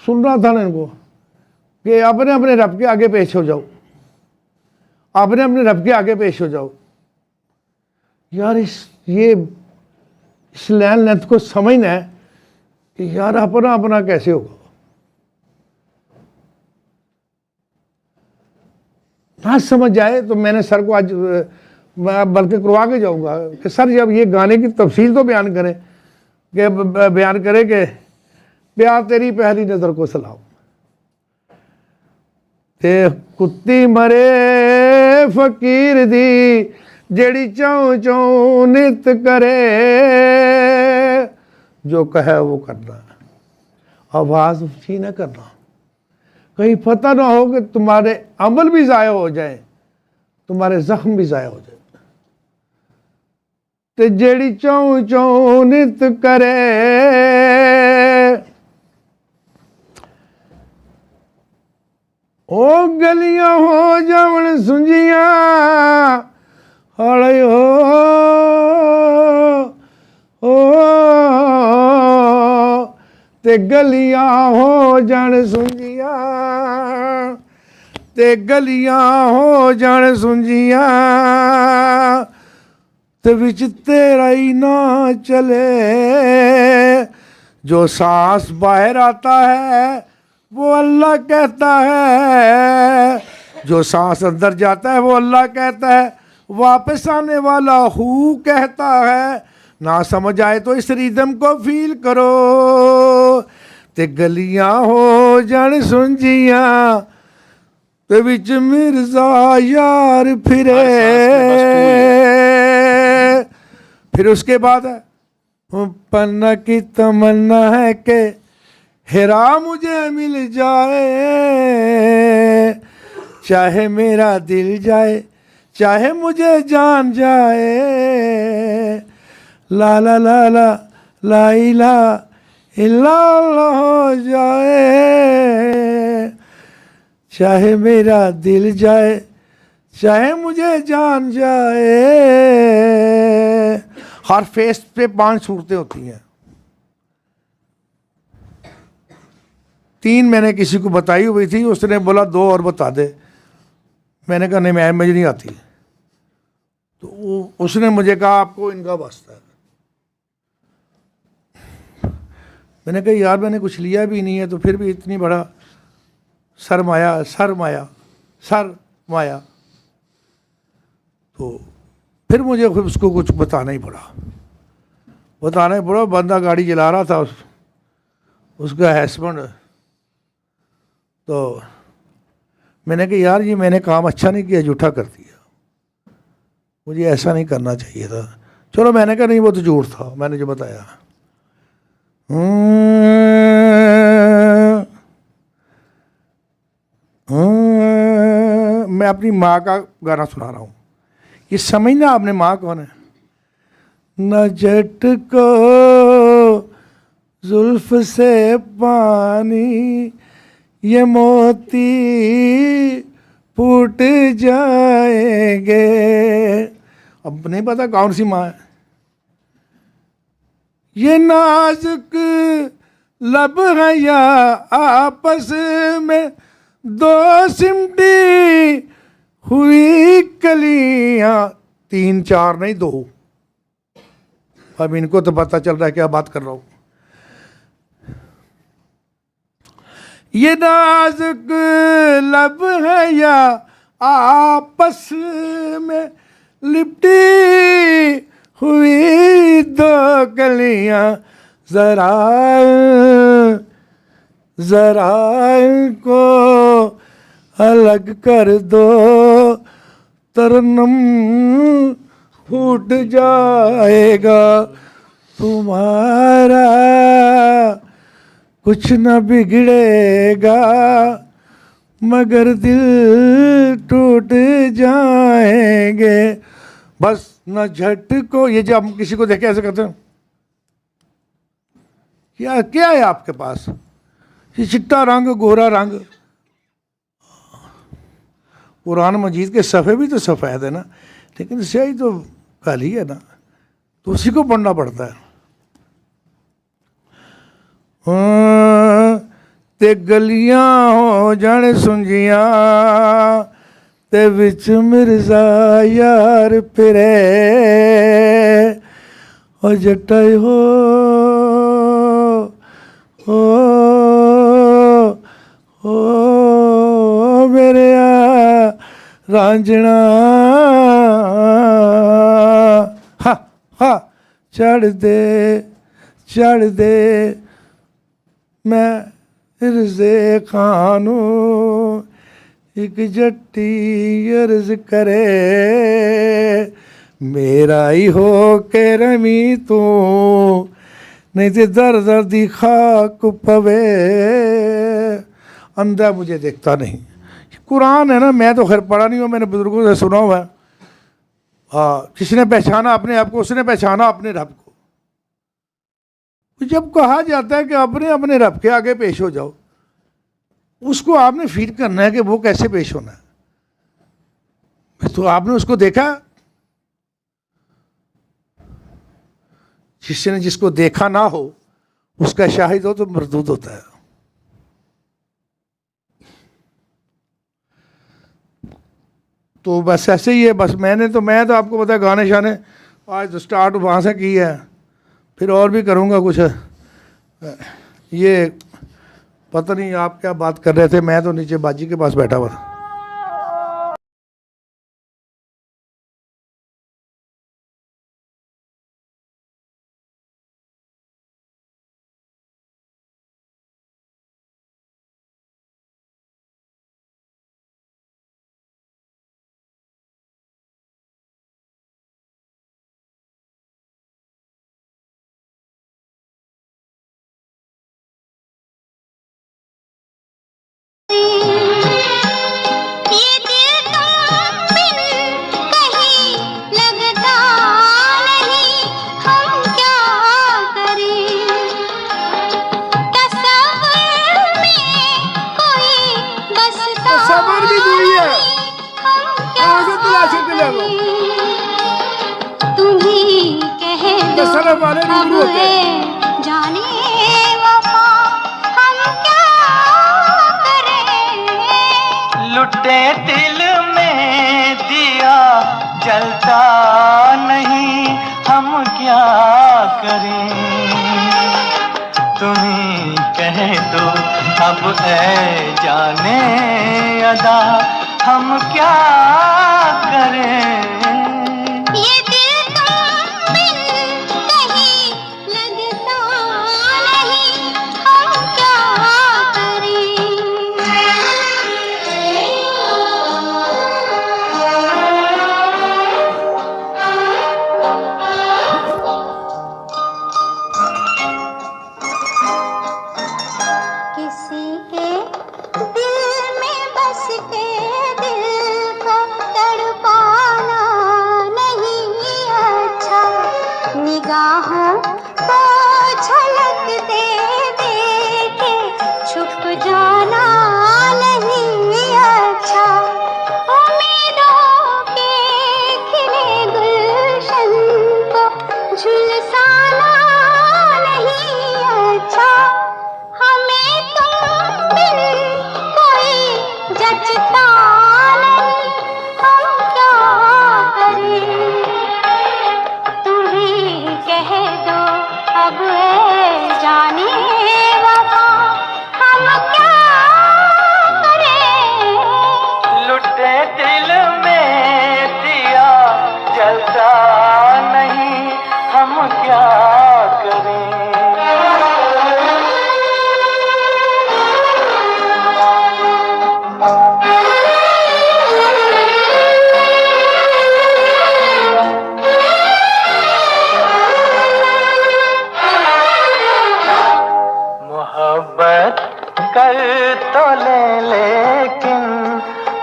सुन रहा था ना इनको कि अपने अपने रब के आगे पेश हो जाओ, अपने अपने रब के आगे पेश हो जाओ। यार इस लैन लेंथ को समझना है कि यार अपना अपना कैसे होगा। ना समझ जाए तो मैंने सर को आज बल्कि करवा के जाऊंगा कि सर जब ये गाने की तफसील तो बयान करें कि प्यार तेरी पहली नज़र को सलाम, ते कुत्ती मरे फकीर दी जेड़ी चौं चौं नित करे, जो कहे वो करना, आवाज़ ऊंची न करना, कहीं पता ना हो कि तुम्हारे अमल भी ज़ाया हो जाए, तुम्हारे जख्म भी ज़ाया हो जाए। ते जेड़ी चौं चौं नित करे, ओ गलियां हो जावन सुंजियां, हड़े हो ते गलियां हो जान सुंजियां, ते गलियां हो जान सुंजियां, ते विच तेरा ही ना चले। जो सांस बाहर आता है वो अल्लाह कहता है, जो सांस अंदर जाता है वो अल्लाह कहता है, वापस आने वाला हु कहता है। ना समझ आए तो इस रिदम को फील करो, ते गलियां हो जान सुंजियां, ते विच मिर्जा यार फिरे। फिर उसके बाद है पन्ना की तमन्ना है कि हेरा मुझे मिल जाए, चाहे मेरा दिल जाए चाहे मुझे जान जाए, ला ला ला ला ला इला इला हो जाए, चाहे मेरा दिल जाए चाहे मुझे जान जाए। हर फेस पे 5 सूरतें होती हैं। 3 मैंने किसी को बताई हुई थी, उसने बोला 2 और बता दे। मैंने कहा नहीं मुझे नहीं आती। तो उसने मुझे कहा आपको इनका वास्ता है। मैंने कहा यार मैंने कुछ लिया भी नहीं है, तो फिर भी इतनी बड़ा सरमाया। तो फिर मुझे उसको कुछ बताना ही पड़ा। बंदा गाड़ी चला रहा था, उसका हस्बैंड। तो मैंने कहा यार ये मैंने काम अच्छा नहीं किया, झूठा कर दिया, मुझे ऐसा नहीं करना चाहिए था। चलो मैंने कहा नहीं वो तो झूठ था, मैंने जो बताया। मैं अपनी माँ का गाना सुना रहा हूँ, ये समझना आपने माँ कौन है। न जट को जुल्फ से पानी ये मोती फूट जाएंगे। अब नहीं पता कौन सी माँ है। ये नाजुक लब है या आपस में 2 सिमटी हुई कलियां, 3 4 नहीं 2। अब इनको तो पता चल रहा है क्या बात कर रहा हूं। ये नाजुक लब है या आपस में लिपटी हुई 2 कलियां, जरा इनको अलग कर दो, तरन्नुम फूट जाएगा तुम्हारा, कुछ न बिगड़ेगा मगर दिल टूट जाएंगे। बस न झट को, ये जब हम किसी को देखे ऐसे करते हैं, क्या है आपके पास, ये चिट्टा रंग गोरा रंग। कुरान मजीद के सफ़े भी तो सफ़ेद है ना, लेकिन स्याही तो काली है ना, तो उसी को पढ़ना पड़ता है। ते गलियां हो जाने सुंजियां ते विच मिर्जा यार फिरे ओ जट्टा हो मेरे रांझना हा हा चढ़ दे मैं इर्ज़े खानू एक जट्टी अर्ज करे मेरा ही हो के रमी तू नहीं तो दर दर दी खाक पवे अंधा मुझे देखता नहीं। कुरान है ना, मैं तो खैर पढ़ा नहीं हूँ, मैंने बुजुर्गों से सुना हुआ है। हाँ, किसने पहचाना अपने आप को, उसने पहचाना अपने रब को। जब कहा जाता है कि अपने अपने रब के आगे पेश हो जाओ, उसको आपने फील करना है कि वो कैसे पेश होना है। तो आपने उसको देखा, जिसने जिसको देखा ना हो उसका शाहिद हो तो मरदूद होता है। तो बस ऐसे ही है। बस मैं तो आपको पता है गाने शाने आज तो स्टार्ट वहाँ से की है, फिर और भी करूँगा कुछ। ये पता नहीं आप क्या बात कर रहे थे, मैं तो नीचे बाजी के पास बैठा हुआ था। लुटे दिल में दिया जलता नहीं, हम क्या करें। तुम्हीं कह दो अब है जाने अदा, हम क्या करें।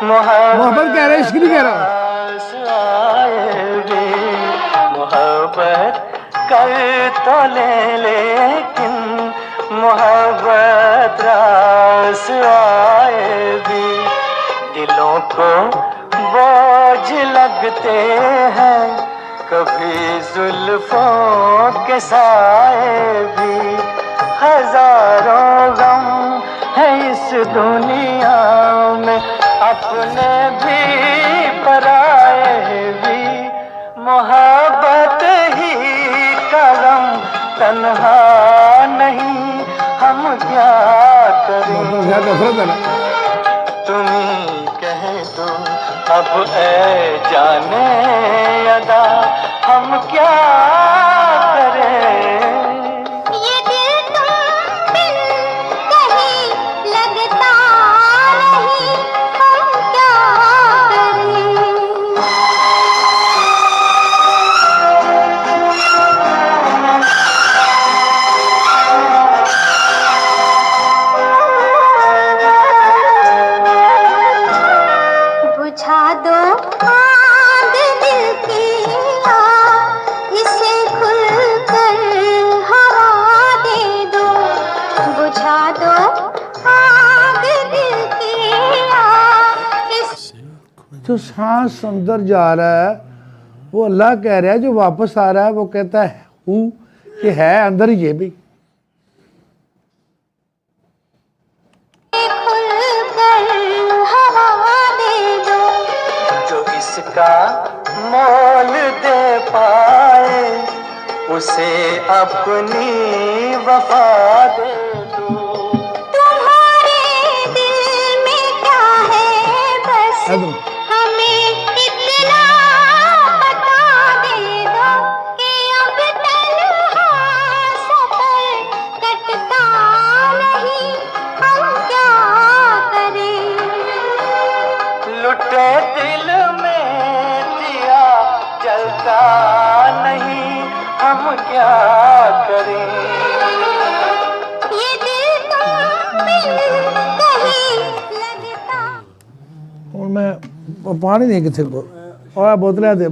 मोहब्बत कह रहे, इसकी नहीं कह रहा। मोहब्बत कर तो ले लेकिन मोहब्बत रास आए भी, दिलों को बोझ लगते हैं कभी जुल्फों के साए भी, हजारों गम है इस दुनिया में, अपने भी पराए भी, मोहब्बत ही का गम तन्हा नहीं, हम क्या करें। तुम्ही कह दो अब ऐ जाने अदा, हम क्या करें। ये दिल तुम बिन कहीं लगता नहीं, हम क्या करें। बुझा दो आग दिल की, इसे खुलकर हवा दे दो। बुझा दो आग दिल की, जो सांस अंदर जा रहा है वो अल्लाह कह रहा है, जो वापस आ रहा है वो कहता है हूँ कि है अंदर ये भी। खुलकर हवा दे दो। जो इसका मोल दे पाए, उसे अपनी वफा दे दो। तुम्हारे दिल में क्या है बस हमें इतना बता दे दो, कि अब तन्हा सफर कटता नहीं, हम क्या करें। लुटे दिल में दिया जलता नहीं, हम क्या करें। ये दिल तुम बिन कहीं लगता। और मैं पानी नहीं कितने को और बोतलें दे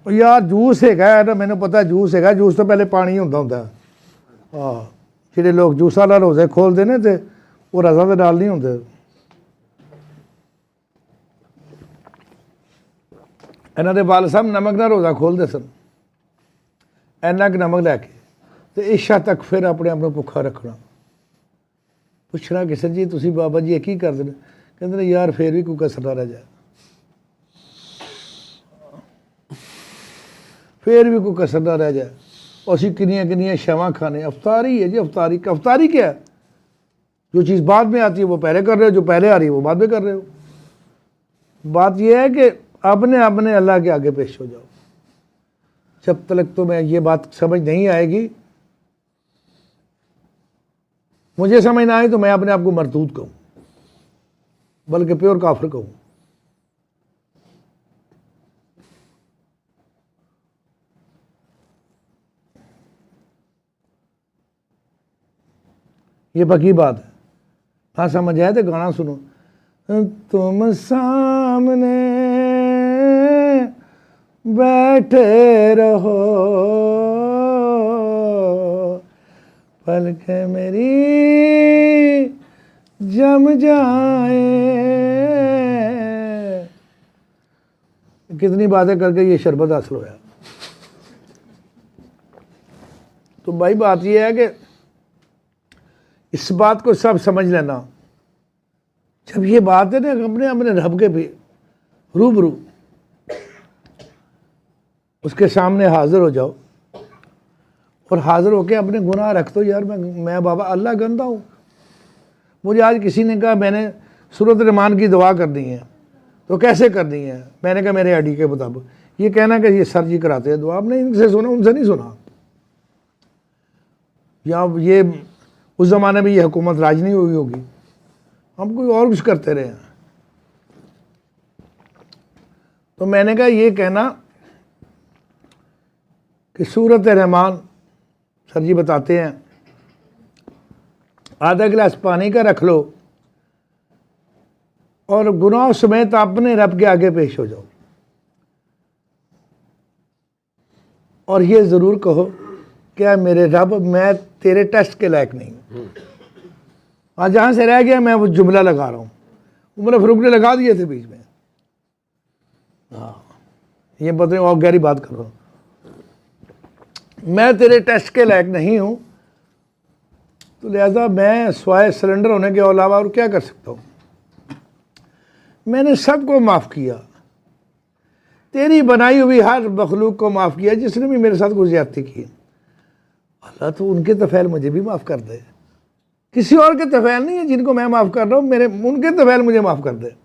ਉਹ ਯਾਰ ਜੂਸ ਹੈਗਾ ਨਾ, ਮੈਨੂੰ ਪਤਾ ਜੂਸ ਹੈਗਾ, ਜੂਸ ਤੋਂ ਪਹਿਲੇ ਪਾਣੀ ਹੁੰਦਾ ਹਾਂ। ਜਿਹੜੇ ਲੋਕ ਜੂਸ ਵਾਲਾ ਰੋਜ਼ੇ ਖੋਲਦੇ ਨੇ ਤੇ ਉਹ ਰਜ਼ਾ ਦੇ ਨਾਲ ਨਹੀਂ ਹੁੰਦੇ। ਇਹਨਾਂ ਦੇ ਵਾਲ ਸਾਹਿਬ ਨਮਕ ਨਾਲ ਰੋਜ਼ਾ ਖੋਲਦੇ ਸਨ, ਇੰਨਾ ਕੁ ਨਮਕ ਲੈ ਕੇ ਤੇ ਇਸ਼ਾ ਤੱਕ ਫਿਰ ਆਪਣੇ ਆਪ ਨੂੰ ਭੁੱਖਾ ਰੱਖਣਾ। ਪੁੱਛਣਾ ਕਿਸੇ ਜੀ ਤੁਸੀਂ ਬਾਬਾ ਜੀ ਇਹ ਕੀ ਕਰਦੇ ਨੇ, ਕਹਿੰਦੇ ਨੇ ਯਾਰ ਫੇਰ ਵੀ ਕੋਈ ਕਸਰ ਨਾ ਰਹਿ ਜਾਏ, फिर भी कोई कसर ना रह जाए। ਅਸੀਂ ਕਿੰਨੀਆਂ ਕਿੰਨੀਆਂ ਸ਼ਾਵਾਂ खाने, अफ्तारी है जी। अफ्तारी क्या है? जो चीज़ बाद में आती है वो पहले कर रहे हो, जो पहले आ रही है वो बाद में कर रहे हो। बात यह है कि अपने अपने अल्लाह के आगे पेश हो जाओ। जब तक तुम्हें ये बात समझ नहीं आएगी, मुझे समझ ना आए तो मैं अपने आप को मरदूद कहूँ, बल्कि प्योर काफिर कहूँ। ये पक्की बात है। हाँ समझ आए तो गाना सुनो। तुम सामने बैठे रहो, पलकें मेरी जम जाए। कितनी बातें करके ये शरबत हासिल होया। तो भाई बात ये है कि इस बात को सब समझ लेना। जब ये बात है ना, अपने अपने रब के भी रूबरू उसके सामने हाजिर हो जाओ और हाजिर होके अपने गुनाह रख दो। यार मैं बाबा अल्लाह गंदा हूँ। मुझे आज किसी ने कहा मैंने सूरत रहमान की दुआ करनी है, तो कैसे करनी है? मैंने कहा मेरे आईडी के मुताबिक। ये कहना कि ये सर जी कराते हैं दुआ, आपने इनसे सुना, उनसे नहीं सुना। या ये उस ज़माने में ये हुकूमत राज नहीं हुई होगी, हम कोई और कुछ करते रहे हैं। तो मैंने कहा ये कहना कि सूरत रहमान सर जी बताते हैं आधा गिलास पानी का रख लो और गुनाह समेत अपने रब के आगे पेश हो जाओ और ये ज़रूर कहो क्या मेरे रब मैं तेरे टेस्ट के लायक नहीं हूँ। आज जहाँ से रह गया मैं वो जुमला लगा रहा हूँ, उमर फारूक ने लगा दिए थे बीच में। हाँ ये बताए और गहरी बात कर रहा हूँ। मैं तेरे टेस्ट के लायक नहीं हूँ, तो लिहाजा मैं स्वाय सिलेंडर होने के अलावा और क्या कर सकता हूँ। मैंने सबको माफ़ किया, तेरी बनाई हुई हर मखलूक को माफ़ किया जिसने भी मेरे साथ कोई ज्यादती की। अल्लाह तो उनके तफ़ैल मुझे भी माफ़ कर दे, किसी और के तफ़ैल नहीं है जिनको मैं माफ़ कर रहा हूँ, मेरे उनके तफ़ैल मुझे माफ़ कर दे।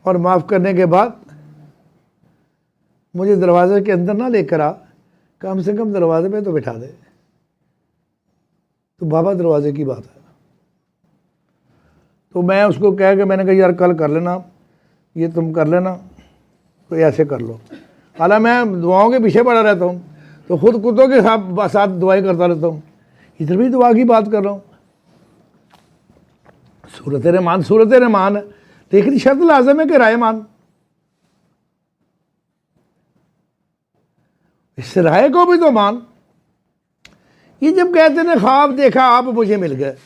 और माफ़ करने के बाद मुझे दरवाजे के अंदर ना लेकर आ, कम से कम दरवाजे पे तो बिठा दे। तो बाबा दरवाजे की बात है। तो मैं उसको कह के मैंने कहा यार कल कर लेना, ये तुम कर लेना, तो ऐसे कर लो। हालांकि मैं दुआओं के पीछे पड़ा रहता हूँ, तो खुद कुत्तों के साथ दुआएं करता रहता हूँ, इधर भी दुआ की बात कर रहा हूँ। सूरत रहमान है, लेकिन शर्त लाजम है कि राय मान। इस राय को भी तो मान। ये जब कहते ने ख्वाब देखा आप मुझे मिल गए,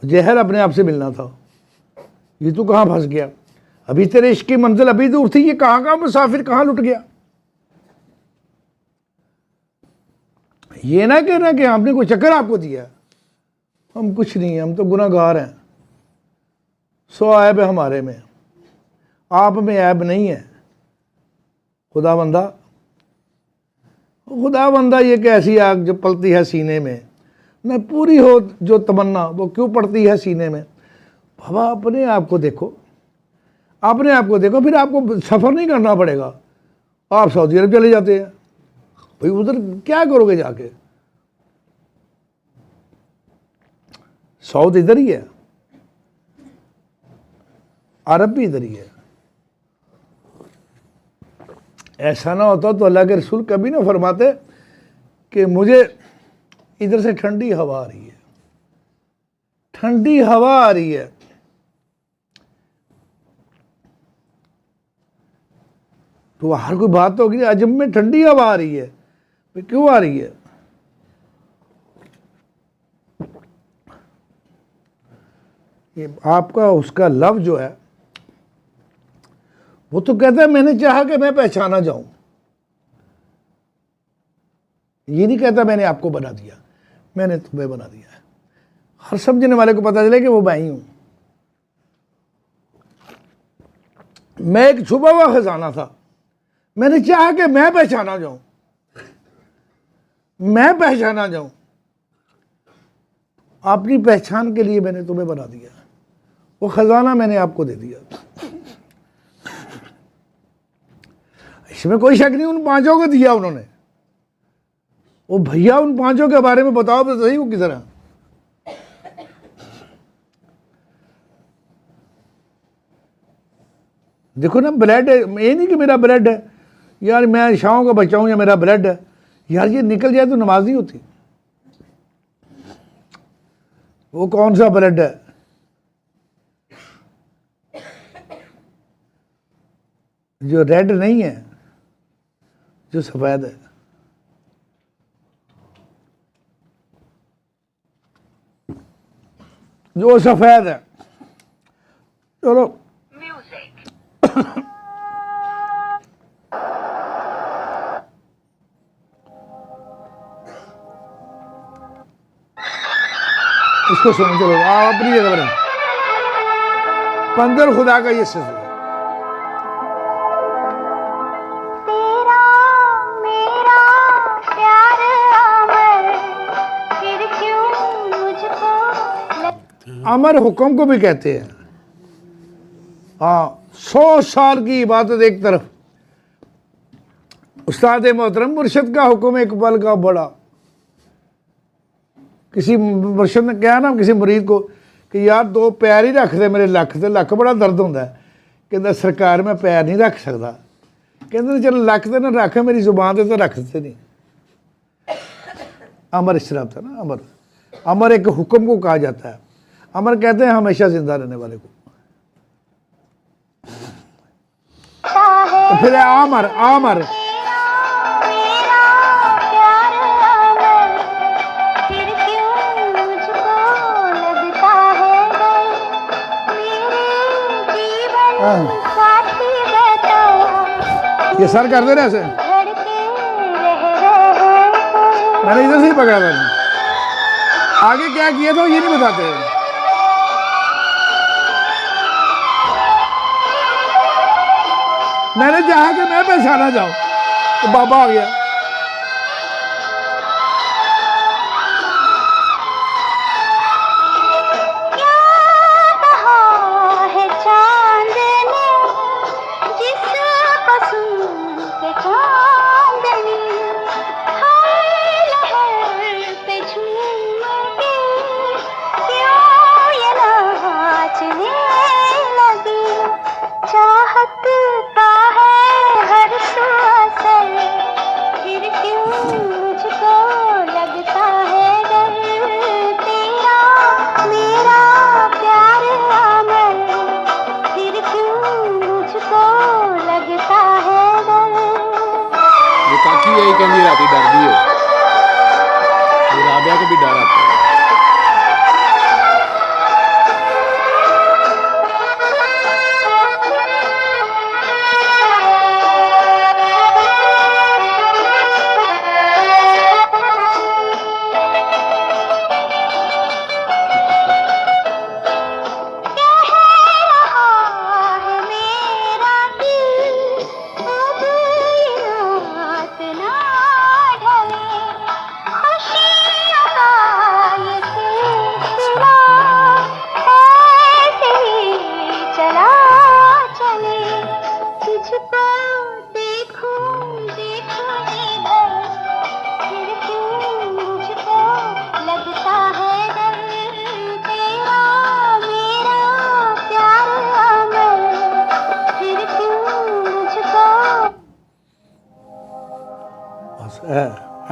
जहर अपने आप से मिलना था, ये तो कहाँ फंस गया। अभी तेरे इश्क की मंजिल अभी दूर थी, ये कहाँ का मुसाफिर कहाँ लुट गया। ये ना कहना कि हमने कोई चक्कर आपको दिया, हम कुछ नहीं, हम तो गुनाहगार हैं। 100 ऐब है हमारे में, आप में ऐब नहीं है। खुदा बंदा ये कैसी आग जो पलती है सीने में, न पूरी हो जो तमन्ना वो क्यों पड़ती है सीने में। बाबा अपने आप को देखो, फिर आपको सफ़र नहीं करना पड़ेगा। आप सऊदी अरब चले जाते हैं, भाई उधर क्या करोगे जाके। सऊद इधर ही है, अरब भी इधर ही है। ऐसा ना होता तो अल्लाह के रसूल कभी ना फरमाते कि मुझे इधर से ठंडी हवा आ रही है, तो हर कोई बात तो होगी, अजम में ठंडी हवा आ रही है, तो क्यों आ रही है। ये आपका उसका लव जो है वो तो कहता है मैंने चाहा कि मैं पहचाना जाऊं, ये नहीं कहता मैंने आपको बना दिया, मैंने तुम्हें बना दिया है। हर समझने वाले को पता चले कि वो मैं ही हूं। मैं एक छुपा हुआ खजाना था, मैंने चाहा कि मैं पहचाना जाऊं, अपनी पहचान के लिए मैंने तुम्हें बना दिया, वो खजाना मैंने आपको दे दिया। इसमें कोई शक नहीं, उन 5 को दिया उन्होंने। वो भैया उन 5 के बारे में बताओ तो सही, वो किधर है। देखो ना, ब्लड है, ये नहीं कि मेरा ब्लड है यार, मैं शाहों का बच्चा हूं या मेरा ब्लड है यार, ये निकल जाए तो नमाज नहीं होती। वो कौन सा ब्लड है, जो रेड नहीं है, जो सफेद है। जो सफेद है, चलो इसको सुनो, चलो आप अपनी जगह पर। पंदर खुदा का ये सिलसिला अमर हुक्म को भी कहते हैं। हाँ, 100 साल की इबादत एक तरफ, उस्ताद मोहतरम मुर्शिद का हुक्म एक पल का बड़ा। किसी मुर्शिद ने कहा ना किसी मुरीद को कि यार 2 पैर ही रख दे मेरे लक से, लक बड़ा दर्द होता है। कहता सरकार मैं पैर नहीं रख सकता। कहते चल लक तो ना रख, मेरी जुबान से तो रखते नहीं। अमर इस तरह था ना, अमर एक हुक्म को कहा जाता है। अमर कहते हैं हमेशा जिंदा रहने वाले को। तो फिर आमर ये सर कर दे रहे ऐसे। मैंने इधर से ही पकड़ा था। आगे क्या किया था ये नहीं बताते। मैंने चाहा कि मैं पहचाना जाऊं तो बाबा आ गया। राती डर भी है, राबिया को भी डर आता है।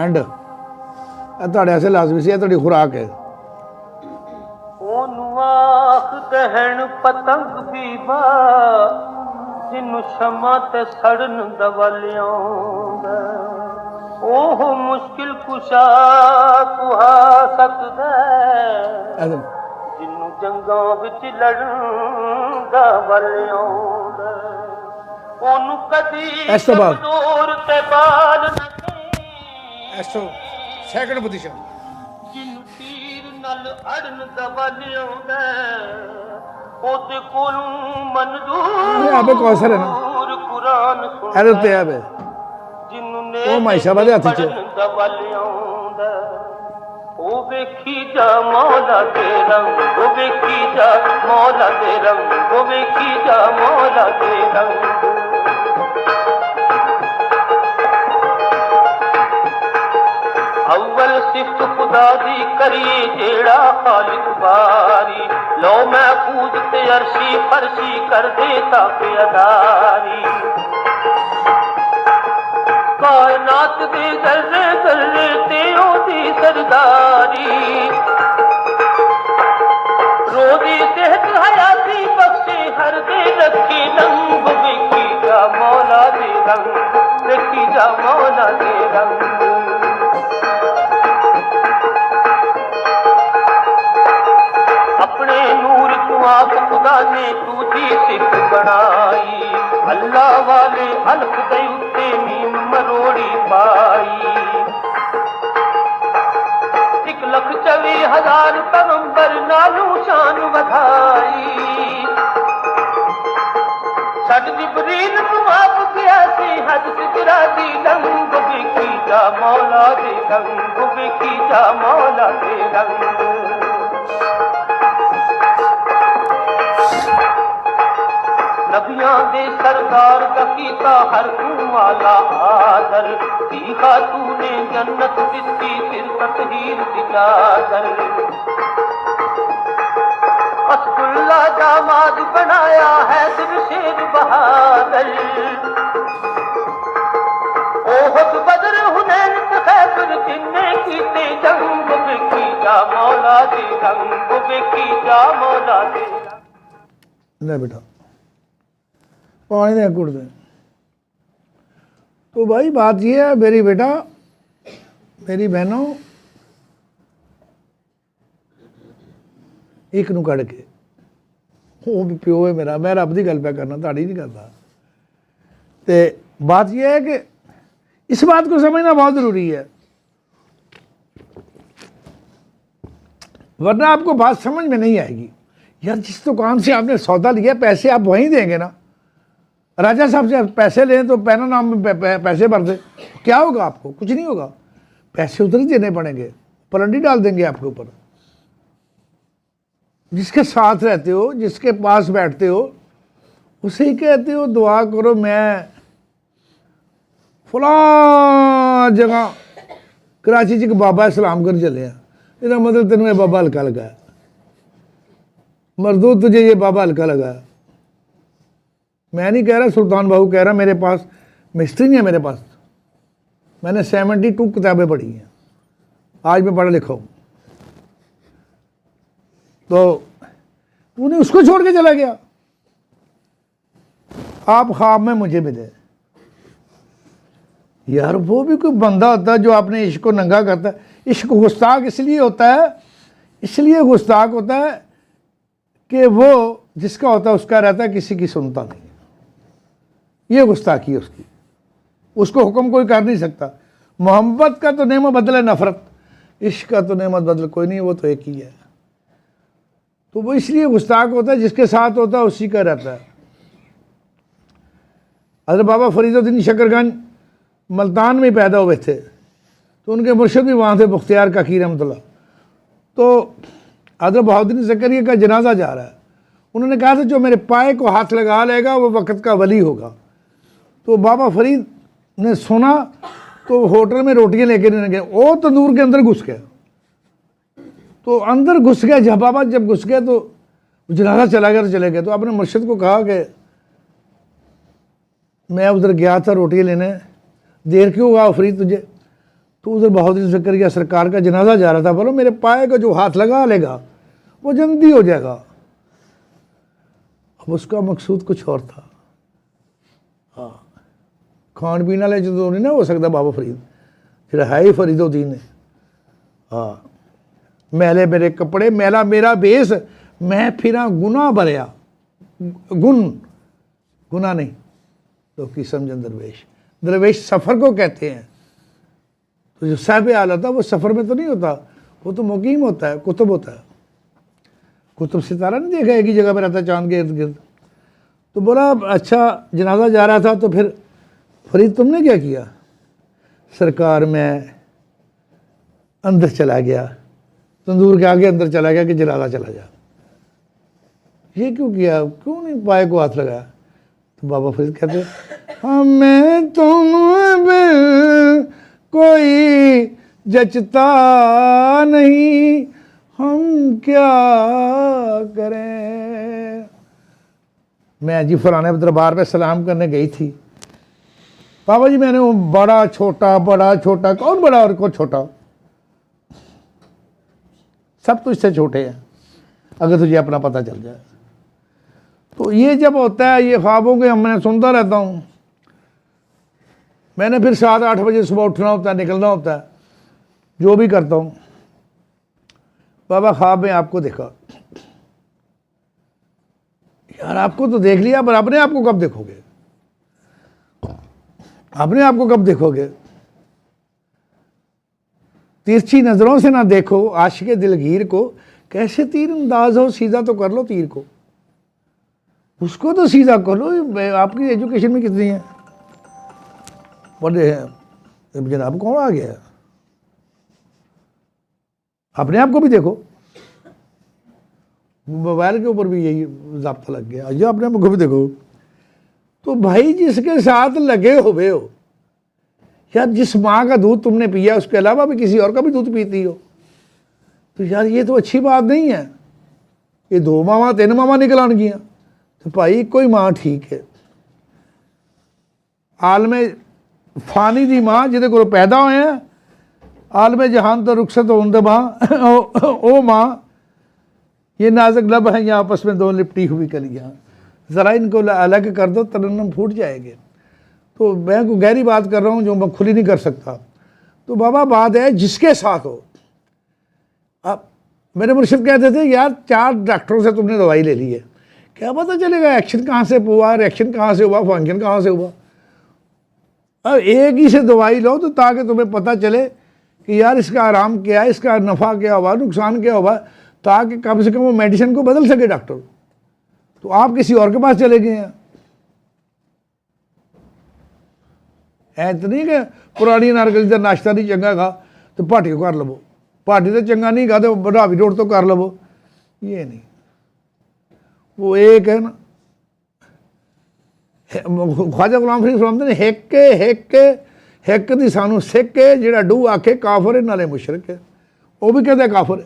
एंड ਤੁਹਾਡੇ ਐਸੇ ਲਾਜ਼ਮੀ ਸੀ, ਤੁਹਾਡੀ ਖੁਰਾਕ ਹੈ। ਉਹਨੂੰ ਆਖ ਦਹਿਣ ਪਤੰਗ ਬੀਬਾ ਜਿਹਨੂੰ ਸ਼ਮਾ ਤੇ ਸੜਨ ਦਵਾਲਿਆਉਂਦਾ, ਉਹ ਮੁਸ਼ਕਿਲ ਕੁਸ਼ਾ ਕੁਹਾ ਸਕਦਾ ਜਿਹਨੂੰ ਜੰਗਾਂ ਵਿੱਚ ਲੜਨ ਦਾ ਵਾਲਿਆਉਂਦਾ। ਉਹਨੂੰ ਕਦੀ ਕਮਜ਼ੋਰ ਤੇ ਬਾਲ ਨਾ ਸੈਕਿੰਡ ਪੋਜੀਸ਼ਨ ਜਿਹਨੂੰ ਤੀਰ ਨਾਲ ਅੜਨ ਦਾ ਵਾਲਿਆਉਂਦਾ, ਉਹਦੇ ਕੋਲੋਂ ਮਨਜ਼ੂਰ ਆਪੇ ਕੌਸਰ ਹੈ ਨਾ ਕੁਰਾਨ ਇਹਦੇ ਉੱਤੇ ਆ ਬੇ ਜਿਹਨੂੰ ਉਹ ਮਾਇਸ਼ਾ ਦੇ ਹੱਥ 'ਚ ਦਾ ਵਾਲਿਆਉਂਦਾ। ਉਹ ਵੇਖੀ ਜਾ ਮੌਲਾ ਦੇ ਰੰਗ, ਉਹ ਵੇਖੀ ਜਾ ਮੌਲਾ ਦੇ ਰੰਗ, ਉਹ ਵੇਖੀ ਜਾ ਮੌਲਾ ਦੇ ਰੰਗ। अव्वल सिफ्त खुदा दी करिए जेड़ा खालिक बारी, लो महफूज ते अरशी फरशी कर दे ताके अदारी। कायनात दे जर्रे जर्रे ते ओदी सरदारी, रोजी सेहत हयाती बख्शे हर दे रखी रंग। देखी जा मौला दे रंग, देखी जा मौला दे रंग। अपने नूर को आप खुदा ने दूजी सिद्ध बनाई, अल्लाह वाले अलफ दे उत्ते नीम मरोड़ी पाई। 1,24,000 पैगंबर नालू शान वधाई, सट जिबरील को आप गया सी हज सिजरा दी लंग। बेकी जा मौला दे रंग, बेकी जा मौला दे रंग। नबियां दे सरदार दा कीता हर तू वाला आदर, सीखा तूने जन्नत दिती सिर तकदीर दी चादर। असदुल्ला दामाद बनाया है दिल शेर बहादुर, ओहद बदर हुनैन ते खैबर जिन्ने कीते जंग। बेकी जा मौला दे रंग, बेकी जा मौला दे रंग। ले बेटा पानी दे गुड़ दे। तो भाई बात ये है मेरी बेटा मेरी बहनों, एक नू कड़ के वो भी प्यो है मेरा, मैं रब की गल पे करना ताड़ी नहीं करता। तो बात यह है कि इस बात को समझना बहुत ज़रूरी है वरना आपको बात समझ में नहीं आएगी। यार जिस दुकान से आपने सौदा लिया पैसे आप वहीं देंगे ना। राजा साहब से पैसे लें तो पैना नाम में पैसे भर दे, क्या होगा आपको? कुछ नहीं होगा, पैसे उधर ही देने पड़ेंगे, पलंडी डाल देंगे आपके ऊपर। जिसके साथ रहते हो, जिसके पास बैठते हो, उसे ही कहते हो दुआ करो मैं फला जगह कराची च बाबा सलाम कर चले हैं, इसका मतलब तेन ये बाबा हल्का लगा है, मरदूद तुझे ये बाबा हल्का लगा है। मैं नहीं कह रहा, सुल्तान बाबू कह रहा, मेरे पास मिस्ट्री नहीं है, मेरे पास मैंने 72 किताबें पढ़ी हैं, आज मैं पढ़ा लिखा हूँ। तो तूने उसको छोड़ के चला गया, आप ख्वाब में मुझे मिले। यार वो भी कोई बंदा होता है जो अपने इश्क को नंगा करता है। इश्क गुस्ताख इसलिए होता है, इसलिए गुस्ताख होता है कि वो जिसका होता है उसका रहता है, किसी की सुनता नहीं। ये गुस्ताखी है उसकी, उसको हुक्म कोई कर नहीं सकता। मोहब्बत का तो नेमत बदले नफरत, इश्क का तो नेमत बदल कोई नहीं, वो तो एक ही है। तो वो इसलिए गुस्ताख होता है, जिसके साथ होता है उसी का रहता है। हज़रत बाबा फरीदुद्दीन शकरगंज मुल्तान में पैदा हुए थे, तो उनके मुर्शिद भी वहाँ थे, बख्तियार काकी रहमतुल्लाह। तो हज़रत बहाउद्दीन ज़करिया का जनाजा जा रहा है, उन्होंने कहा था जो मेरे पाए को हाथ लगा लेगा वो वक़्त का वली होगा। तो बाबा फरीद ने सुना तो होटल में रोटियां लेके नहीं गए, वो तंदूर के अंदर घुस गए। तो अंदर घुस गए, जब बाबा जब घुस गए तो जनाजा चला गया, तो चले गए। तो अपने मुर्शिद को कहा कि मैं उधर गया था रोटियां लेने, देर क्यों हुआ फरीद तुझे? तो उधर बहाउद्दीन ज़करिया सरकार का जनाजा जा रहा था, बोलो मेरे पाए को जो हाथ लगा लेगा वो जल्दी हो जाएगा। अब उसका मकसूद कुछ और था। हाँ, खान पीने वाले जो नहीं ना हो सकता बाबा फरीद, फिर है ही फरीदुद्दीन है। हाँ, मैले मेरे कपड़े मैला मेरा बेस, मैं फिरा गुना भरिया, गुना नहीं तो की समझन दरवेश। दरवेश सफ़र को कहते हैं। तो जो साहिब आला था वो सफ़र में तो नहीं होता, वो तो मुकीम होता है, कुतुब होता है। कुतुब सितारा नहीं देखा, एक ही जगह पर रहता है चांद के इर्द गिर्द। तो बोला अच्छा जनाजा जा रहा था, तो फिर फरीद तुमने क्या किया? सरकार मैं अंदर चला गया, तंदूर के आगे अंदर चला गया कि जनाजा चला जा। ये क्यों किया, क्यों नहीं पाए को हाथ लगाया? तो बाबा फरीद कहते हमें तुम कोई जचता नहीं, हम क्या करें। मैं जी फलाने दरबार पे सलाम करने गई थी, बाबा जी मैंने वो बड़ा छोटा, कौन बड़ा और कौन छोटा? सब तुझसे छोटे हैं अगर तुझे अपना पता चल जाए। तो ये जब होता है, ये ख्वाबों के मैं सुनता रहता हूँ। मैंने फिर 7-8 बजे सुबह उठना होता है, निकलना होता है, जो भी करता हूँ। बाबा ख्वाब में आपको देखा। यार आपको तो देख लिया, पर अपने आप को कब देखोगे? अपने आप को कब देखोगे? तिरछी नजरों से ना देखो आशिक़े दिलगीर को, कैसे तीर अंदाज हो, सीधा तो कर लो तीर को, उसको तो सीधा कर लो। आपकी एजुकेशन में कितनी है? पढ़े हैं जनाब, कौन आ गया? अपने आप को भी देखो। मोबाइल के ऊपर भी यही ज़ाब्ता लग गया, जो अपने आप को भी देखो। तो भाई जिसके साथ लगे हुए हो, यार जिस माँ का दूध तुमने पिया उसके अलावा भी किसी और का भी दूध पीती हो, तो यार ये तो अच्छी बात नहीं है। ये 2 मावा 3 मावा निकलान गया, तो भाई कोई माँ ठीक है। आलमे फानी दी माँ जिदे को पैदा होए हैं, आलमे जहान तो रुखसत होंदे माँ, ओ माँ ये नाजुक लब है यहाँ आपस में 2 लिपटी हुई कलियाँ, ज़रा इनको अलग कर दो तरन्नुम फूट जाएंगे। तो मैं को गहरी बात कर रहा हूँ जो मैं खुली नहीं कर सकता। तो बाबा बात है जिसके साथ हो। अब मेरे मुर्शिद कहते थे यार 4 डॉक्टरों से तुमने दवाई ले ली है, क्या पता चलेगा एक्शन कहाँ से हुआ, रिएक्शन कहाँ से हुआ, फंक्शन कहाँ से हुआ। अब एक ही से दवाई लो तो ताकि तुम्हें पता चले कि यार इसका आराम क्या है, इसका नफ़ा क्या हुआ, नुकसान क्या हुआ। ताकि कम से कम वो मेडिसिन को बदल सके डॉक्टर। तो आप किसी और के पास चले गए हैं। ऐसा नहीं कि पुरानी नारगल का नाश्ता नहीं चंगा खा तो भाटी को कर लवो, भाटी तो चंगा नहीं खा तो बढ़ावी रोड तो कर लवो, ये नहीं। वो एक है ना, ख्वाजा गुलाम फरीद फरमाते ने हिक दी सानू सिख है, जिहड़ा डू आखे काफर है नाले मुशरक है, वो भी कहता काफर है।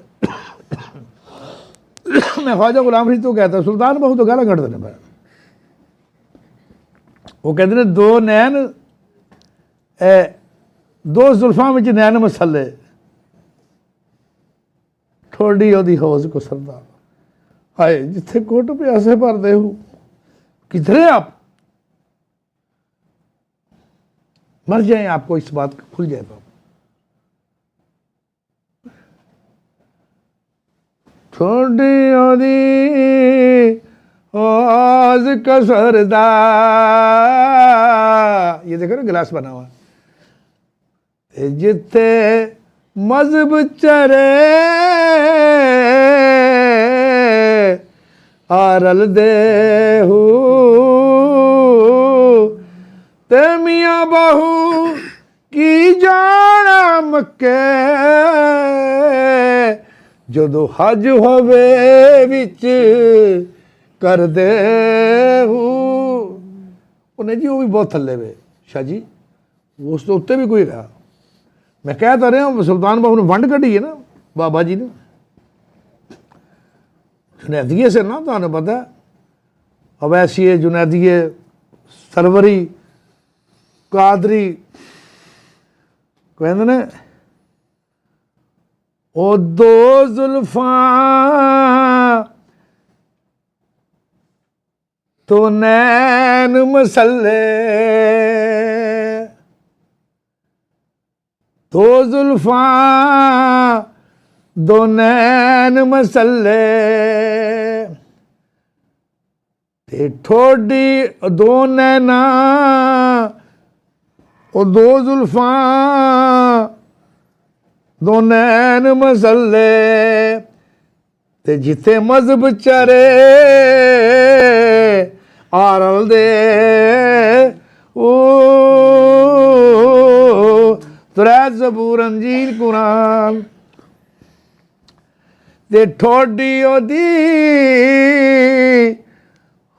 मैं ख्वाजा गुलाम फरीद तो कहता, सुल्तान बाहू तो गाला कढ़ते हैं, वो कहते हैं दो नैन दो जुल्फां विच नैन मसले, ठोडी ओदी हौज को सरदा। हाय जिथे कोट प्यासे भरदे हो, किधरे आप मर जाए, आपको इस बात का खुल जाए तो। ठोडी ओदी हौज को सरदा, ये देखो ना गिलास बना हुआ, जिथे मजहब चरे आरल देहू, ते मियां बहू की जाना मक्के, जदों हज होवे विच कर देहू। उन्हें जी वो भी बहुत थल्ले वे शाह जी, उस तो उत्ते भी कोई रहा। मैं कह तो रहा सुल्तान बाबू ने वंड कढ़ी है ना बाबा जी ने जुनैदिये से ना, तो पता अवैसिये जुनैदिये सरवरी कादरी कहते ने ओ दो जुल्फां तो नैन मसले, दो जुल्फां दो नैन मसले, ते ठोडी दो नैना ओ दो जुल्फां दो नैन मसले, ते जिथे मजहब चरे आरल दे ओ त्रै ज़बूर अंजीर कुरान, ते ठोडी ओदी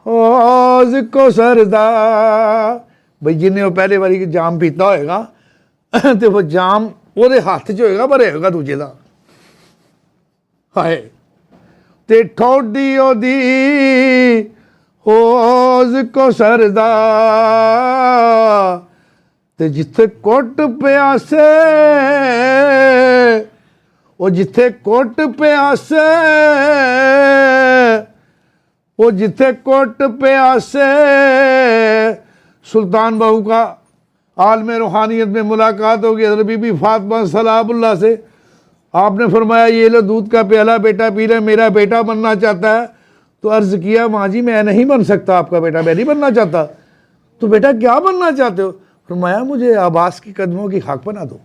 हौज को सरदा। बई जिन्हें वो पहले बारी जाम पीता होएगा तो वो जाम वो हाथ च होएगा, भरे होएगा दूजे का। हाय ते ठोडी ओदी हौज को सरदा, ते जिथे कोट प्यासे वो जिथे कोट प्यासे वो जिथे कोट प्यासे। सुल्तान बाहू का आलम रूहानियत में मुलाकात होगी हज़रत बीबी फातिमा सलामुल्लाह से। आपने फरमाया ये लो दूध का प्याला, बेटा पी ले, मेरा बेटा बनना चाहता है। तो अर्ज़ किया माँ जी मैं नहीं बन सकता आपका बेटा, मैं नहीं बनना चाहता। तो बेटा क्या बनना चाहते हो? फरमाया मुझे अब्बास की कदमों की खाक बना दो,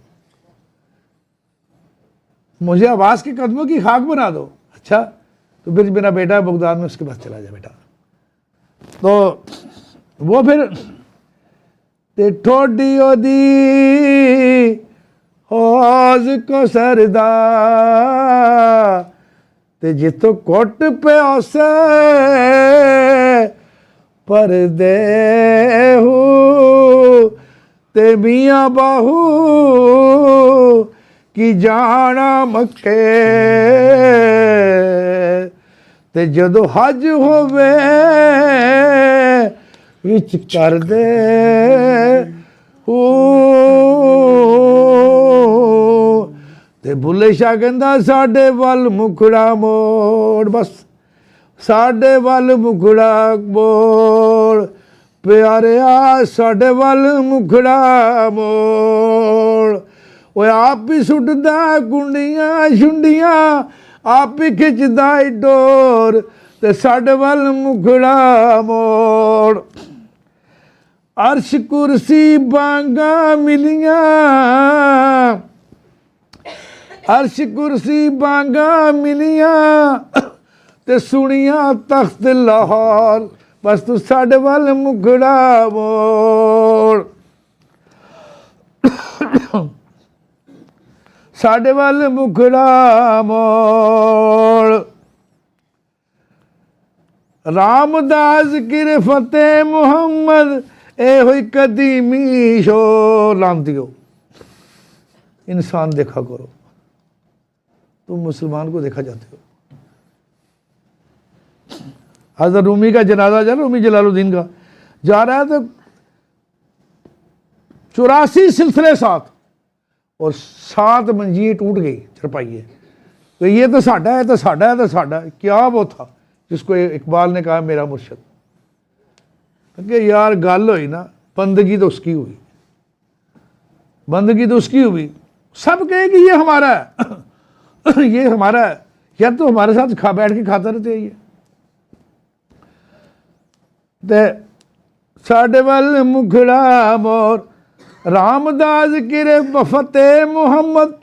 मुझे अब्बास के कदमों की खाक बना दो। अच्छा तो फिर मेरा बेटा बगदाद में, उसके पास चला जा बेटा। तो वो फिर ते ठोडी ओदी हौज को सरदा, ते जितो कोट प्यासे पर देहू, ते मियां बाहू की जाना मक्के, ते जदों हज होवे विच कर दे ते बुल्ले शाह कहंदा साडे वल मुखड़ा मोड़, बस साडे वल मुखड़ा मोड़ प्यारिया, साडे वल मुखड़ा मोड़। वो आप ही सुटदा कुंडियां छुंडियां, आप ही खिंचदा डोर, ते साडे वल मुखड़ा मोड़। अर्श कुर्सी बांगा मिलियां, अर्श कुर्सी बांगा मिलिया ते सुनिया तख्त लाहौर, बस तू साडे वाल मुखड़ा मोड़, साडे वाल मुखड़ा मोड़। रामदास गिर फतेह मुहम्मद ए हुई कदीमी शोर। लानतियो इंसान देखा करो, तुम मुसलमान को देखा जाते हो। हज़रत रूमी का जनाजा जा, रूमी जलालुद्दीन का जा रहा है तो 84 सिलसिले साथ और 7 मंजियाँ टूट गई चरपाइए। तो ये तो साडा है, तो साडा है, तो साडा है। क्या वो था जिसको इकबाल ने कहा मेरा मुर्शद? कि यार गल हुई ना, बंदगी तो उसकी हुई, बंदगी तो उसकी हुई। सब कहे कि ये हमारा है ये हमारा है, या तो हमारे साथ बैठ के खाता रहते हैं। ये साडे वाल मुखड़ा मोर, रामदास गिरे फतेह मोहम्मद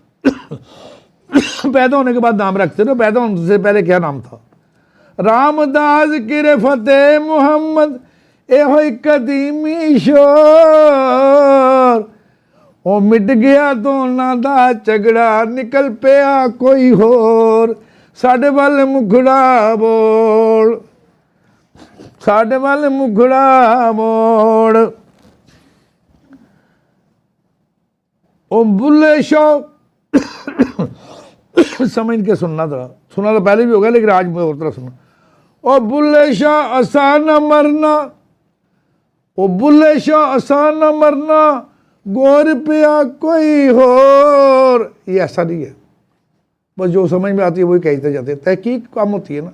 पैदा होने के बाद नाम रखते थे, पैदा होने से पहले क्या नाम था? रामदास गिरे फतेह मोहम्मद ए होई कदीमी शोर, ओ मिट गया दोना दा झगड़ा, निकल पिया कोई होर, साडे वाल मुखड़ा बोल, साडे वाल मुखड़ा मोड़। ओ बुल्ले शाह समझ के सुनना था, सुना तो पहले भी होगा लेकिन आज मैं और तरह सुना। ओ बुल्ले शाह आसान मरना, ओ बुल्ले शाह आसान मरना, गोर पिया कोई होर। ये ऐसा नहीं है, बस जो समझ में आती है वही कहते जाते हैं। तहकीक कम होती है ना।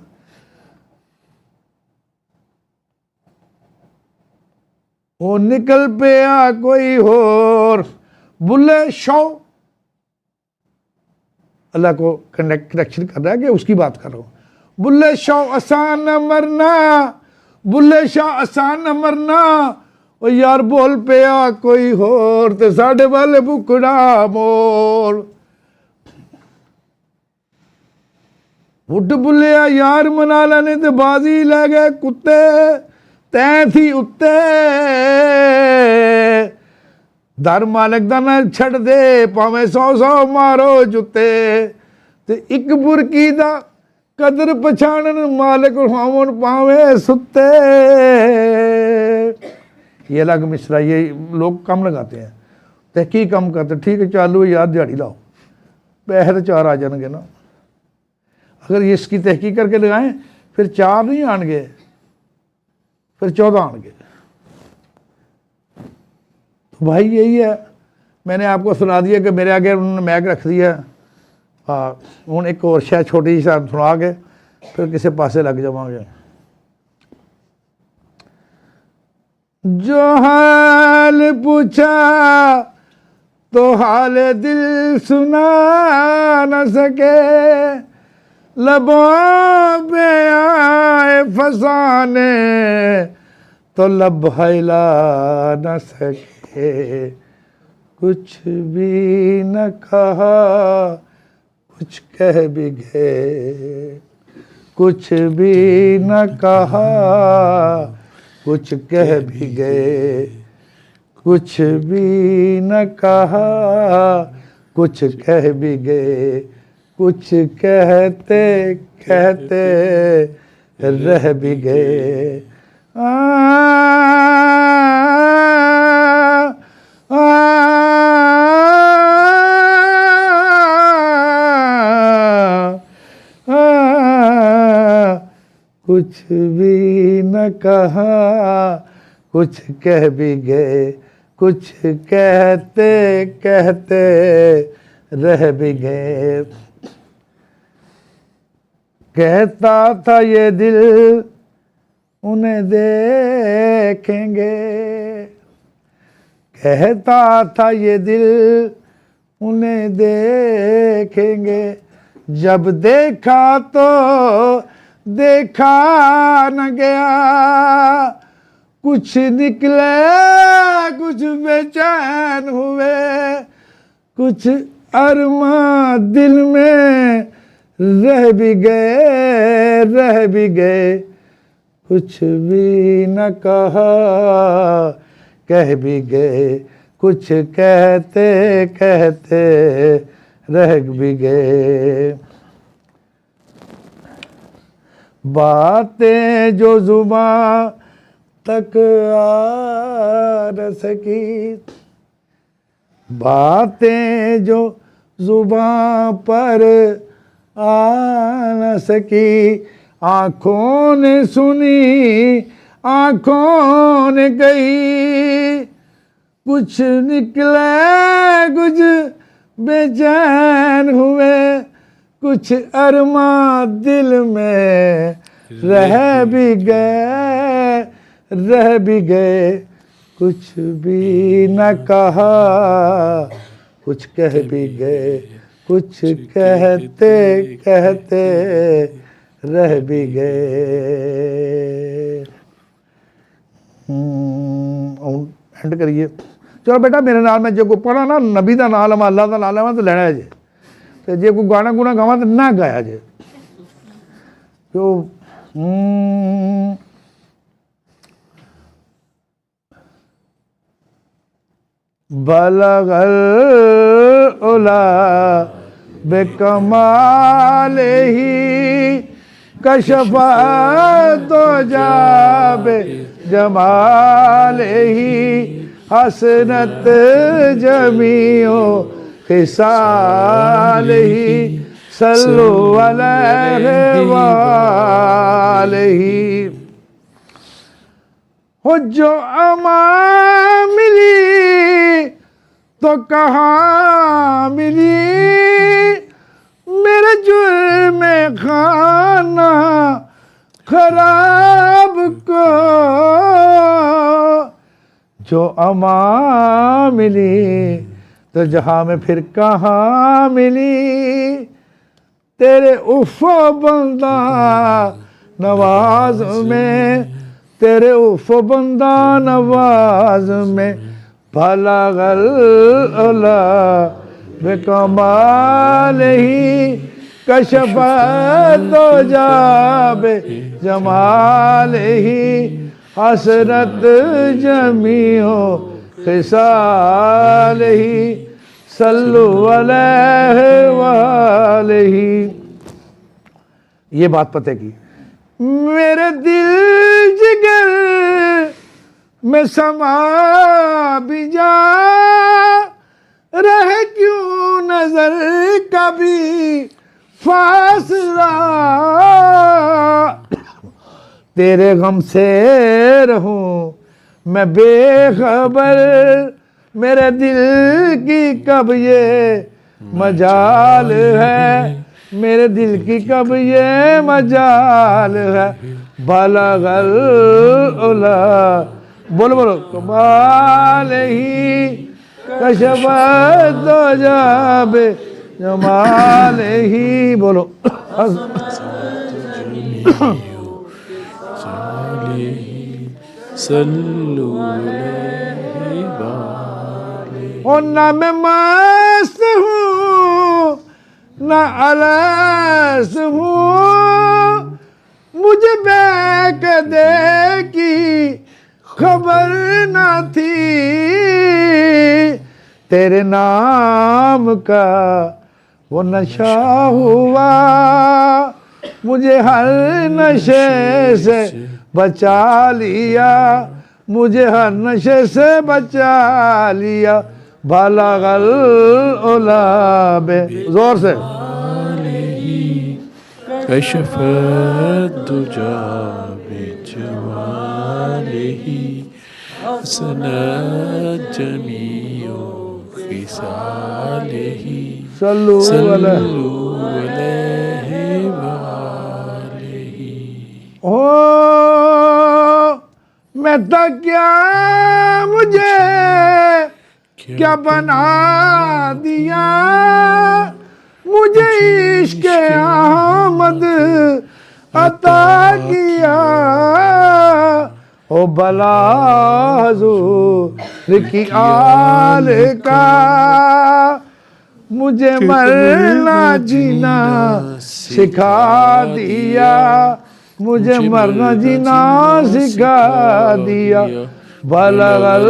ओ निकल पिया कोई होर, बुल्ले शाह अल्लाह को कनेक्शन कर रहा है कि उसकी बात कर रहा हूँ। बुल्ले शाह आसान मरना, बुल्ले शाह आसान मरना, ओ यार बोल पिया कोई होर, ते साडे वाले बुकड़ा मोर। उठ बुलिया यार मना लेने ते बाजी लै गए कुत्ते, तैं थी उत्ते दर मालिक दा ना छड़ दे, भावें 100 मारो जुत्ते, ते एक बुरकी दा कदर पछाणन, मालिक होवन पावे सुत्ते। ये अलग मिसरा, ये लोग कम लगाते हैं, तहकीक कम करते। ठीक है चालू यार दिहाड़ी लाओ, पैसे तो 4 आ जाएंगे ना। अगर ये इसकी तहकीक करके लगाएं फिर 4 नहीं आएंगे, फिर 14 आएंगे। तो भाई यही है, मैंने आपको सुना दिया कि मेरे आगे उन्होंने मैक रख दिया। हाँ हूँ एक और शायद छोटी सी सुना के फिर किसी पासे लग जावांगे। जो हाल पूछा तो हाल दिल सुना न सके, लबों पे आए फसाने तो लब हिला न सके। कुछ भी न कहा कुछ कह भी गए, कुछ भी न कहा कुछ कह भी गए, कुछ भी न कहा कुछ कह भी गए, कुछ कहते कहते रह भी गए। कुछ भी न कहा कुछ कह भी गए, कुछ कहते कहते रह भी गए। कहता था ये दिल उन्हें देखेंगे, कहता था ये दिल उन्हें देखेंगे, जब देखा तो देखा न गया। कुछ निकले कुछ बेचैन हुए, कुछ अरमा दिल में रह भी गए, कुछ भी न कहा, कह भी गए, कुछ कहते कहते रह भी गए। बातें जो जुबां तक आ न सकी, बातें जो जुबां पर आ न सकी, आँखों ने सुनी, आँखों ने कही, कुछ निकले, कुछ बेचैन हुए, कुछ अरमा दिल में रह भी गए, कुछ भी न कहा, कुछ कह भी गए, कुछ कहते कहते रह भी गए। एंड करिए। चलो बेटा मेरे नाल में जो कोई पढ़ा ना नबी का नाम लवा, अल्लाह का नाम लवा तो लेना है जे, तो जे कोई गाना गुना गावा तो ना गाया जे। तो बलगल उला बेकमाल ही, कशफा तो जाबे जमाल ही, हसनत जमीओ खिसाल ही, सल्लु अलैहि वालैहि। हो जो अमा मिली तो कहाँ मिली, मेरे जुर्म खाना खराब को, जो अमा मिली तो जहाँ में फिर कहाँ मिली, तेरे उफ़ो बंदा नवाज में, तेरे उफ़ो बंदा नवाज में, बलगल उला बेकमाल ही, कशफा तो जाबे जमाल ही, हसरत जमीओ खिसाल ही, सल्लु अलैहि वालैहि। ये बात पते की मेरे दिल जिगर में समा भी जा, रहे क्यों नजर कभी फासला, तेरे गम से रहूं मैं बेखबर, मेरे दिल की कब ये मजाल है, मेरे दिल की कब ये मजाल है, बलगल उला, बोलो बोलो, कमाल ही, कशफा तो जाबे जमाल ही, बोलो सल्लु अलैहि वालैहि। और ना मैं मस्त हूँ ना अलस हूँ, मुझे बेकदे की खबर ना थी, तेरे नाम का वो नशा हुआ, मुझे हर नशे से बचा लिया, मुझे हर नशे से बचा लिया, बलगल उला बे, जोर से, कशफा दुजा बिजमालिही, हसनत जमीओ खिसालिही, सल्लु अलैहि ओ मैं तो क्या, मुझे क्या बना दिया, मुझे इश्क़ अहमद अता किया, ओ भला हुजूर की आल का मुझे मरना जीना सिखा दिया, मुझे मरना जीना सिखा दिया। बलगल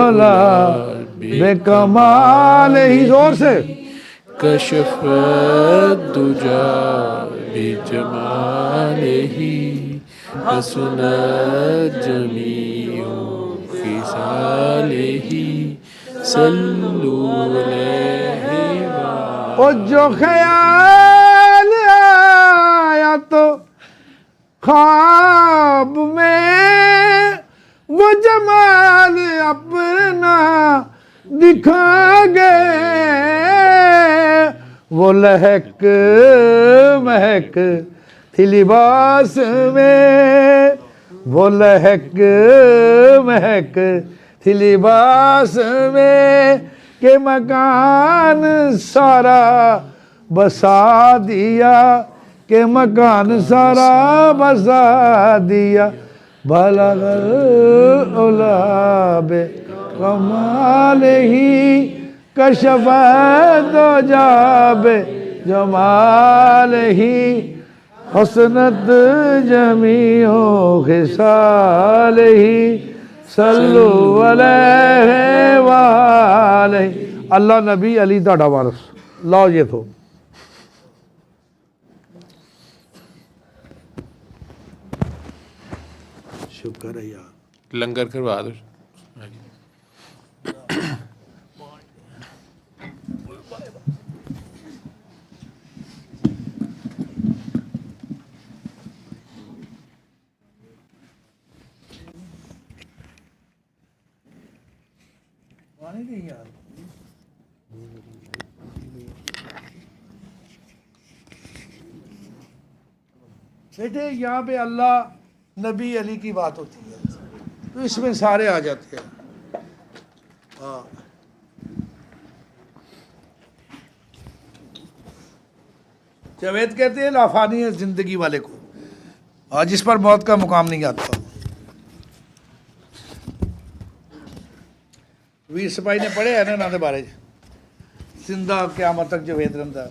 अला बेकमाल ही, जोर से। कशफ दुजा बिजमालिही हसना जमीउ खिसालिही सल्लू अलैहि व। और जो ख्याल आया तो ख्वाब में वो जमाल अपना दिखा गए, वो लहक महक थी लिबास में, वो लहक महक थी लिबास में, के मकान सारा बसा दिया, के मकान सारा बसा दिया। बलगल उलाबे कमाल ही कशफ दो जाबे जमाल ही हसनत जमीओ खिसाल ही सल्लु अलैहि वालैहि। अल्लाह नबी अली तुहाडा वारस। लाओ ये तो शुक्र है यार। लंगर करवा दो। बेटे यहाँ पे अल्लाह नबी अली की बात होती है तो इसमें सारे आ जाते हैं। हाँ, जावेद कहते हैं लाफानी है जिंदगी वाले को, जिस पर मौत का मुकाम नहीं आता। वीर सिपाही ने पढ़े है ना इन्होंने बारे जिंदा क़यामत तक जावेद रंदा।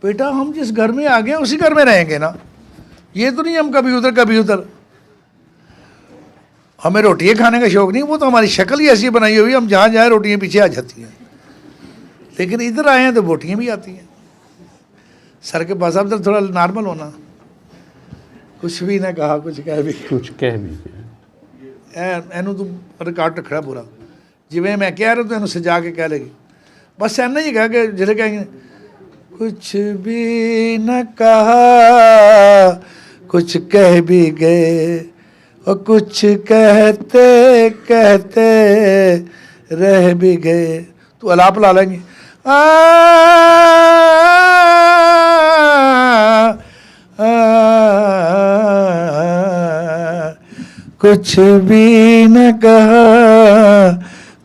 बेटा हम जिस घर में आ गए उसी घर में रहेंगे ना, ये तो नहीं हम कभी उधर कभी उधर। हमें रोटियाँ खाने का शौक़ नहीं, वो तो हमारी शक्ल ही ऐसी बनाई हुई, हम जहाँ जाए रोटियाँ पीछे आ जाती हैं। लेकिन इधर आए हैं तो बोटियाँ भी आती हैं। सर के पास अब थोड़ा नॉर्मल होना, कुछ भी ना कहा कुछ कह भी एनू तू रिकॉर्ड रखना पूरा, जिमें मैं कह रहा तो एनू सजा के कह लेगी। बस एना ही कह के जिसे कहेंगे कुछ भी न कहा कुछ कह भी गए और कुछ कहते कहते रह भी गए। तो अलाप ला लेंगे कुछ भी न कहा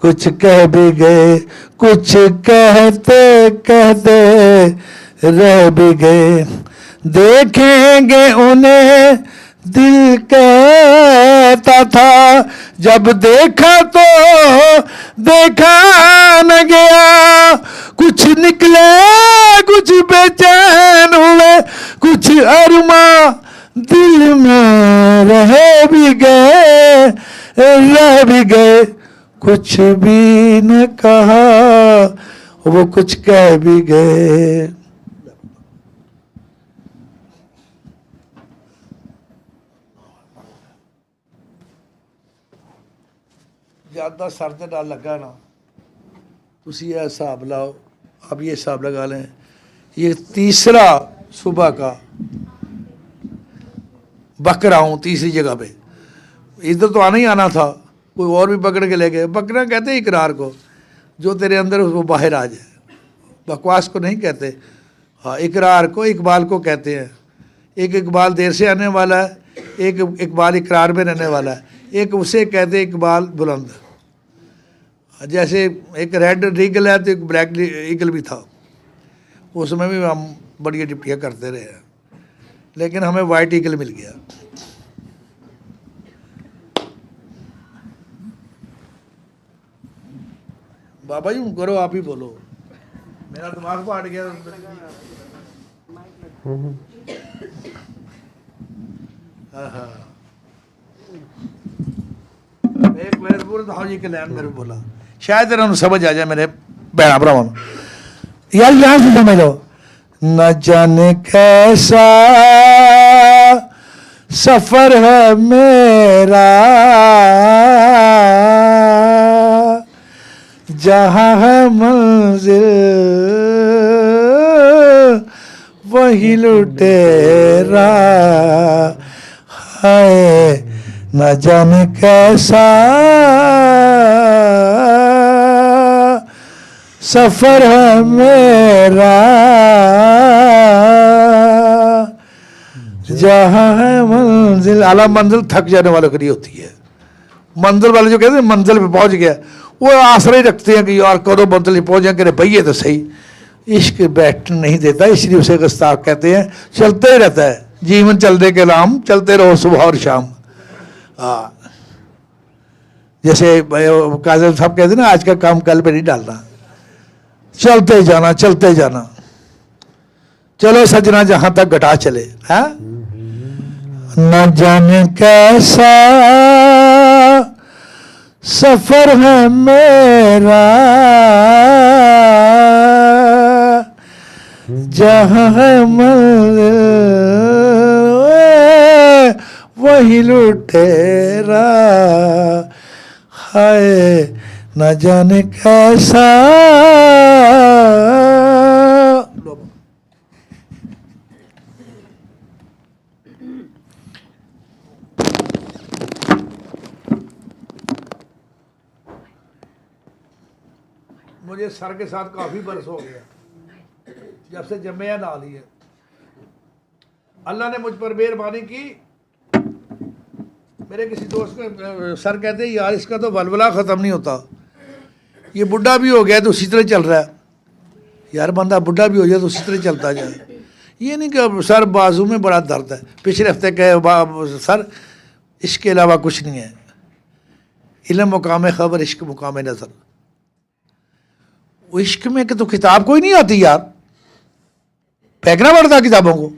कुछ कह भी गए, कुछ कहते कहते रह भी गए। देखेंगे उन्हें दिल कहता था, जब देखा तो देखा न गया। कुछ निकले कुछ बेचैन हुए, कुछ अरमा दिल में रह भी गए रह भी गए। कुछ भी न कहा वो कुछ कह भी गए। ज़्यादा सर ते डर लगा ना, तुसी यह हिसाब लाओ। अब ये हिसाब लगा लें, ये तीसरा सुबह का बकरा हूँ तीसरी जगह पे। इधर तो आना ही आना था, कोई और भी पकड़ के ले गए। बकरा कहते हैं इकरार को, जो तेरे अंदर वो बाहर आ जाए। बकवास को नहीं कहते। हाँ, इकरार को, इकबाल को कहते हैं। एक इकबाल देर से आने वाला है, एक इकबाल इकरार में रहने वाला है, एक उसे कहते हैं इकबाल बुलंद। जैसे एक रेड ईगल है तो एक ब्लैक ईगल भी था। उसमें भी हम बड़ी डिप्टियाँ करते रहे हैं, लेकिन हमें वाइट ईगल मिल गया। बाबा जी करो, आप ही बोलो, मेरा दिमाग फाट गया। हाँ एक मेरे हाँ जी कल्याण मेरे बोला, शायद तेरा समझ आ जाए मेरे भैन भरावान यार। यहाँ से समझ लो, न जाने कैसा सफर है मेरा, जहाँ है मंजिल वही लुटेरा, हाय न जाने कैसा सफर है मेरा, जहाँ है मंजिल। आला मंजिल थक जाने वालों के लिए होती है। मंजिल वाले जो कहते हैं मंजिल पे पहुंच गया, वो आसरा ही रखते हैं कि यार कदों मंजिल पहुंच जाए, करे भैया तो सही। इश्क बैठ नहीं देता, इसलिए उसे गुस्ताख कहते हैं। चलते ही रहता है जीवन, चलने के नाम, चलते रहो सुबह और शाम। हाँ जैसे काजल साहब कहते हैं ना, आज का काम कल पे नहीं डालना, चलते जाना चलते जाना। चलो सजना जहां तक घटा चले। हाँ न जाने कैसा सफर है मेरा, जहां है मंजिल वही लुटेरा, हाय न जाने कैसा। मुझे सर के साथ काफी बरस हो गया जब से जम्मे ना लिए। अल्लाह ने मुझ पर मेहरबानी की। मेरे किसी दोस्त को सर कहते हैं यार इसका तो वलवला ख़त्म नहीं होता, ये बुढ़ा भी हो गया तो उसी तरह चल रहा है। यार बंदा बुढ़ा भी हो जाए तो उसी तरह चलता जाए। ये नहीं कि सर बाजू में बड़ा दर्द है, पिछले हफ्ते कहे सर इसके अलावा कुछ नहीं है। इल्म मुकाम खबर, इश्क मुकाम नज़र। वो इश्क में कि तो किताब कोई नहीं आती यार, फेंकना पड़ता किताबों को।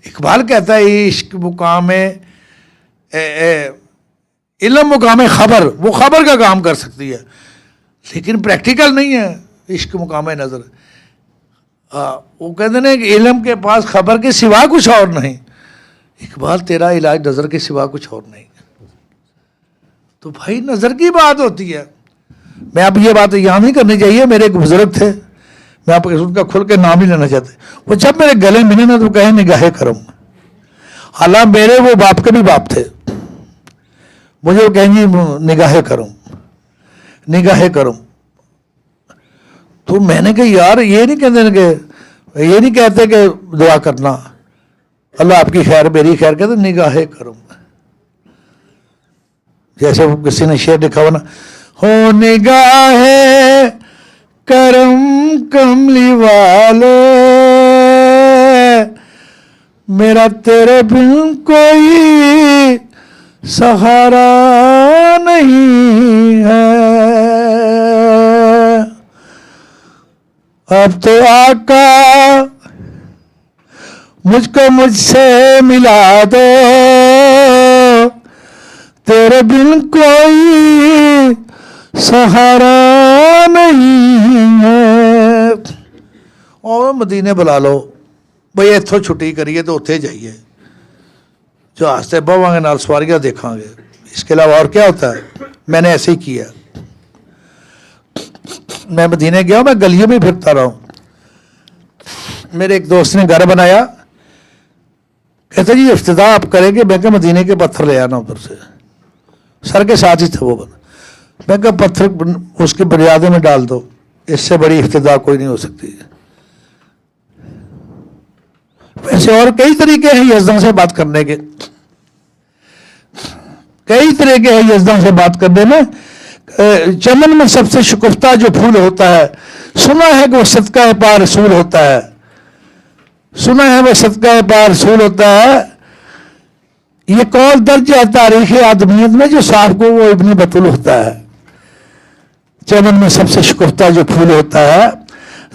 इकबाल कहता है इश्क मुकाम इल्म मुकाम खबर, वो खबर का काम कर सकती है लेकिन प्रैक्टिकल नहीं है। इश्क मुकाम नज़र, वो कहते हैं कि इल्म के पास खबर के सिवा कुछ और नहीं। इकबाल तेरा इलाज नज़र के सिवा कुछ और नहीं। तो भाई नज़र की बात होती है। मैं अब ये बात यहाँ नहीं करनी चाहिए। मेरे एक बुजुर्ग थे, मैं आप उनका खुल के नाम ही लेना चाहते, वो जब मेरे गले मिले ना तो कहे निगाहे करम। हालांकि मेरे वो बाप के भी बाप थे, मुझे वो कहेंगे निगाहे करम निगाहे करम। तो मैंने कहा यार ये नहीं कहते कि ये नहीं कहते कि दुआ करना अल्लाह आपकी खैर मेरी खैर, कहते निगाहे करम। जैसे वो किसी ने शेर लिखा हो ना, हो निगाहे करम कमली वाले, मेरा तेरे बिन कोई सहारा नहीं है। अब तो आका मुझको मुझसे मिला दो, तेरे बिन कोई सहारा नहीं है। और मदीने बुला लो भाई, इतों छुट्टी करिए तो उत्थे जाइए, जहाज से बवांगे नाल सवारियां देखांगे। इसके अलावा और क्या होता है। मैंने ऐसे ही किया। मैं मदीने गया, मैं गलियों में फिरता रहा हूँ। मेरे एक दोस्त ने घर बनाया, कहते जी इफ्तिताह आप करेंगे। मैं क्या मदीने के पत्थर ले आना उधर से, सर के साथ ही थे वो बना। मैं क्या पत्थर उसके बुनियादों में डाल दो, इससे बड़ी इफ्तिताह कोई नहीं हो सकती। वैसे और कई तरीके हैं यज़दां से बात करने के, कई तरीके हैं यज़दां से बात करने में। चमन में सबसे शुकुफ्ता जो फूल होता है, सुना है कि वो सदका पार रसूल होता है, सुना है वो सदका पार रसूल होता है। ये कौल दर्ज है तारीख आदमियत में, जो साहब को वो इब्न बतूल होता है। चमन में सबसे शुकुफ्ता जो फूल होता है,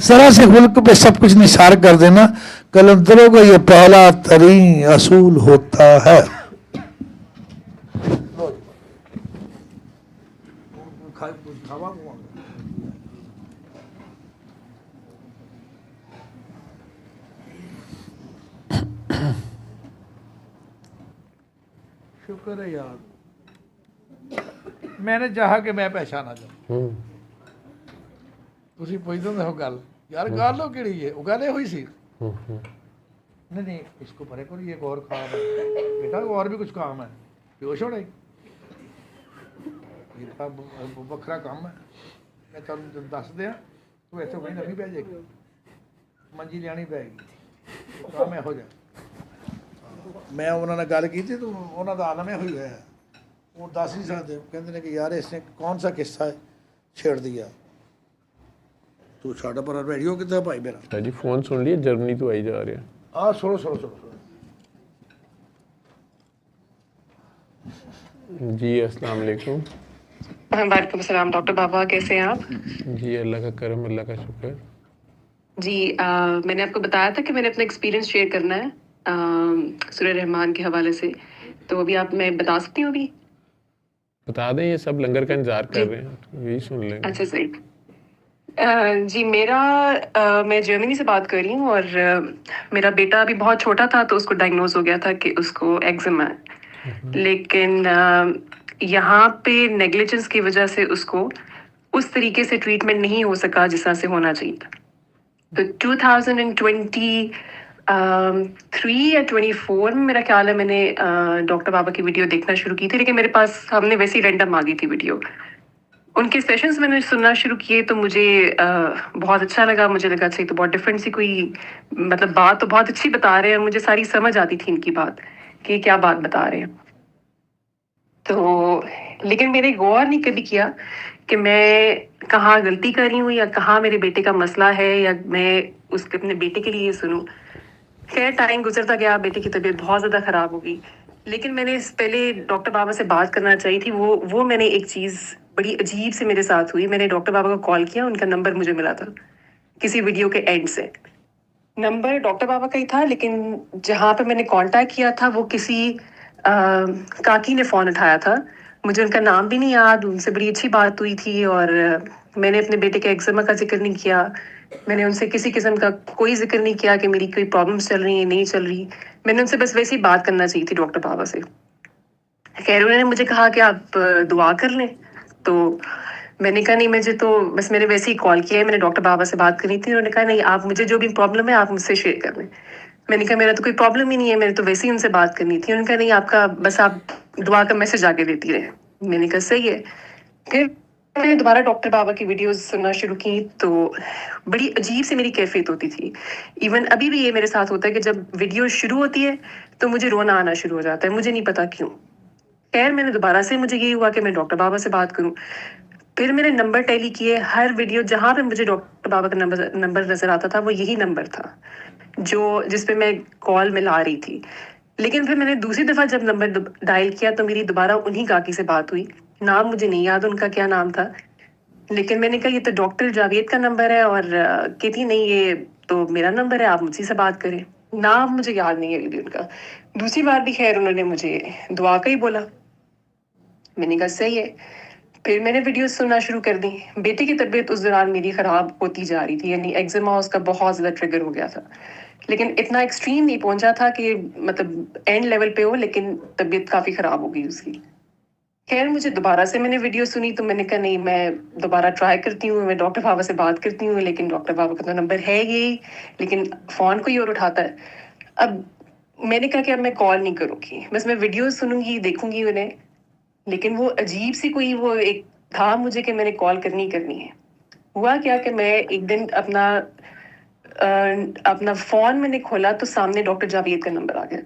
जरा से हुल्क पे सब कुछ निसार कर देना, कलंदरों का ये पहला तरीन असूल होता है। शुक्र है यार, मैंने चाहा कि मैं पहचाना जाऊं। ਤੁਸੀਂ ਪੁੱਛਦੇ ਹੋ ਗੱਲ यार ਗੱਲ ਉਹ ਕਿਹੜੀ ਹੈ, ਉਹ ਗੱਲ ਇਹ ਹੋਈ ਸੀ। नहीं इसको परे करो, ये एक और काम है बेटा, और भी कुछ काम है, बेहोश होना ये ਵੱਖਰਾ ਕੰਮ है। मैं ਤੁਹਾਨੂੰ ਦੱਸ ਦਿਆਂ, ਤੂੰ ਇੱਥੇ ਕੋਈ ਨਵੀਂ ਪੈ ਜਾਏਗੀ, ਮੰਜੀ ਲਿਆਣੀ ਪੈਗੀ, ਕੰਮ ਇਹੋ ਜਿਹਾ। ਮੈਂ ਉਹਨਾਂ ਨਾਲ ਗੱਲ ਕੀਤੀ, ਤੂੰ ਉਹਨਾਂ ਦਾ ਆਲਮ ਇਹੋ ਹੀ ਹੋਇਆ, ਉਹ ਦੱਸ ਨਹੀਂ ਸਕਦੇ। ਕਹਿੰਦੇ ਨੇ ਕਿ ਯਾਰ ਇਸਨੇ ਕੌन सा किस्सा छेड़ दिया, तू छाड़ा पर रेडियो कितना भाई मेरा जी फोन सुन लिया, जर्मनी तो आई जा रहा है। हाँ सुनो सुनो सुनो जी अस्सलाम वालेकुम। वालेकुम सलाम। डॉक्टर बाबा कैसे हैं आप? जी अल्लाह का करम, अल्लाह का शुक्र। जी मैंने आपको बताया था कि मैंने अपना एक्सपीरियंस शेयर करना है सूरह रहमान के हवाले से, तो अभी आप मैं बता सकती हूँ अभी? बता दें, ये सब लंगर का इंतजार कर रहे हैं, यही सुन लेंगे। अच्छा सही। जी मेरा मैं जर्मनी से बात कर रही हूँ और मेरा बेटा अभी बहुत छोटा था तो उसको डायग्नोज हो गया था कि उसको एक्जिमा है, लेकिन यहाँ पे नेग्लिजेंस की वजह से उसको उस तरीके से ट्रीटमेंट नहीं हो सका जिस तरह से होना चाहिए था। तो 2023 या 24 में मेरा ख्याल है मैंने डॉक्टर बाबा की वीडियो देखना शुरू की थी, लेकिन मेरे पास सामने वैसे ही रैंडम आ गई थी वीडियो। उनके सेशंस मैंने सुनना शुरू किए तो मुझे बहुत अच्छा लगा। मुझे लगा अच्छा तो बहुत डिफरेंट सी कोई मतलब बात तो बहुत अच्छी बता रहे हैं, मुझे सारी समझ आती थी इनकी बात कि क्या बात बता रहे हैं। तो लेकिन मैंने गौर नहीं कभी किया कि मैं कहाँ गलती कर रही हूँ या कहाँ मेरे बेटे का मसला है या मैं उसके अपने बेटे के लिए सुनूं। खैर टाइम गुजरता गया, बेटे की तबीयत बहुत ज़्यादा ख़राब हो गई, लेकिन मैंने पहले डॉक्टर बाबा से बात करना चाहिए थी। वो मैंने एक चीज़ बड़ी अजीब से मेरे साथ हुई। मैंने डॉक्टर बाबा को कॉल किया, उनका नंबर मुझे मिला था किसी वीडियो के एंड से। नंबर डॉक्टर बाबा का ही था, लेकिन जहाँ पे मैंने कांटेक्ट किया था वो किसी काकी ने फ़ोन उठाया था। मुझे उनका नाम भी नहीं याद। उनसे बड़ी अच्छी बात हुई थी और मैंने अपने बेटे के एक्जिमा का जिक्र नहीं किया। मैंने उनसे किसी किस्म का कोई जिक्र नहीं किया कि मेरी कोई प्रॉब्लम्स चल रही है नहीं चल रही। मैंने उनसे बस वैसे ही बात करना चाहिए थी डॉक्टर बाबा से। खैर उन्होंने मुझे कहा कि आप दुआ कर लें, तो मैंने कहा नहीं, मुझे तो बस मैंने वैसे ही कॉल किया है, मैंने डॉक्टर बाबा से बात करनी थी। उन्होंने कहा नहीं, आप मुझे जो भी प्रॉब्लम है आप मुझसे शेयर कर लें। मैंने कहा मेरा तो कोई प्रॉब्लम ही नहीं है, मैंने तो वैसे ही उनसे बात करनी थी। उन्होंने कहा नहीं, आपका बस आप दुआ का मैसेज आगे देती रहे। मैंने कहा सही है। फिर मैंने दोबारा डॉक्टर बाबा की वीडियोस सुनना शुरू की तो बड़ी अजीब सी मेरी कैफियत होती थी। इवन अभी भी ये मेरे साथ होता है कि जब वीडियो शुरू होती है तो मुझे रोना आना शुरू हो जाता है, मुझे नहीं पता क्यों। खैर मैंने दोबारा से मुझे यही हुआ कि मैं डॉक्टर बाबा से बात करूं। फिर मैंने नंबर टैली किए, हर वीडियो जहाँ पे मुझे डॉक्टर बाबा का नंबर नज़र आता था वो यही नंबर था जो जिस पे मैं कॉल मिला रही थी। लेकिन फिर मैंने दूसरी दफ़ा जब नंबर डायल किया तो मेरी दोबारा उन्हीं काकी से बात हुई। नाम मुझे नहीं याद उनका क्या नाम था, लेकिन मैंने कहा ये तो डॉक्टर जावेद का नंबर है और कहती नहीं ये तो मेरा नंबर है, आप मुझसे से बात करें। नाम मुझे याद नहीं है दीदी उनका। दूसरी बार भी खैर उन्होंने मुझे दुआ का ही बोला। मैंने कहा सही है। फिर मैंने वीडियो सुनना शुरू कर दी। बेटे की तबीयत उस दौरान मेरी ख़राब होती जा रही थी, यानी एक्जिमा उसका बहुत ज़्यादा ट्रिगर हो गया था, लेकिन इतना एक्सट्रीम नहीं पहुंचा था कि मतलब एंड लेवल पे हो, लेकिन तबीयत काफ़ी ख़राब हो गई उसकी। खैर मुझे दोबारा से मैंने वीडियो सुनी तो मैंने कहा नहीं, मैं दोबारा ट्राई करती हूँ, मैं डॉक्टर बाबा से बात करती हूँ। लेकिन डॉक्टर बाबा का तो नंबर है यही, लेकिन फ़ोन कोई और उठाता है। अब मैंने कहा कि अब मैं कॉल नहीं करूँगी, बस मैं वीडियो सुनूंगी, देखूंगी उन्हें। लेकिन वो अजीब सी कोई वो एक था मुझे कि मैंने कॉल करनी है। हुआ क्या कि मैं एक दिन अपना फ़ोन मैंने खोला तो सामने डॉक्टर जावेद का नंबर आ गया।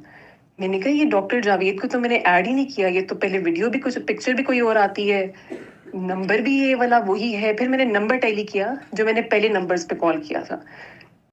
मैंने कहा ये डॉक्टर जावेद को तो मैंने ऐड ही नहीं किया, ये तो पहले वीडियो भी कुछ पिक्चर भी कोई और आती है, नंबर भी ये वाला वही है। फिर मैंने नंबर टैली किया जो मैंने पहले नंबर्स पे कॉल किया था।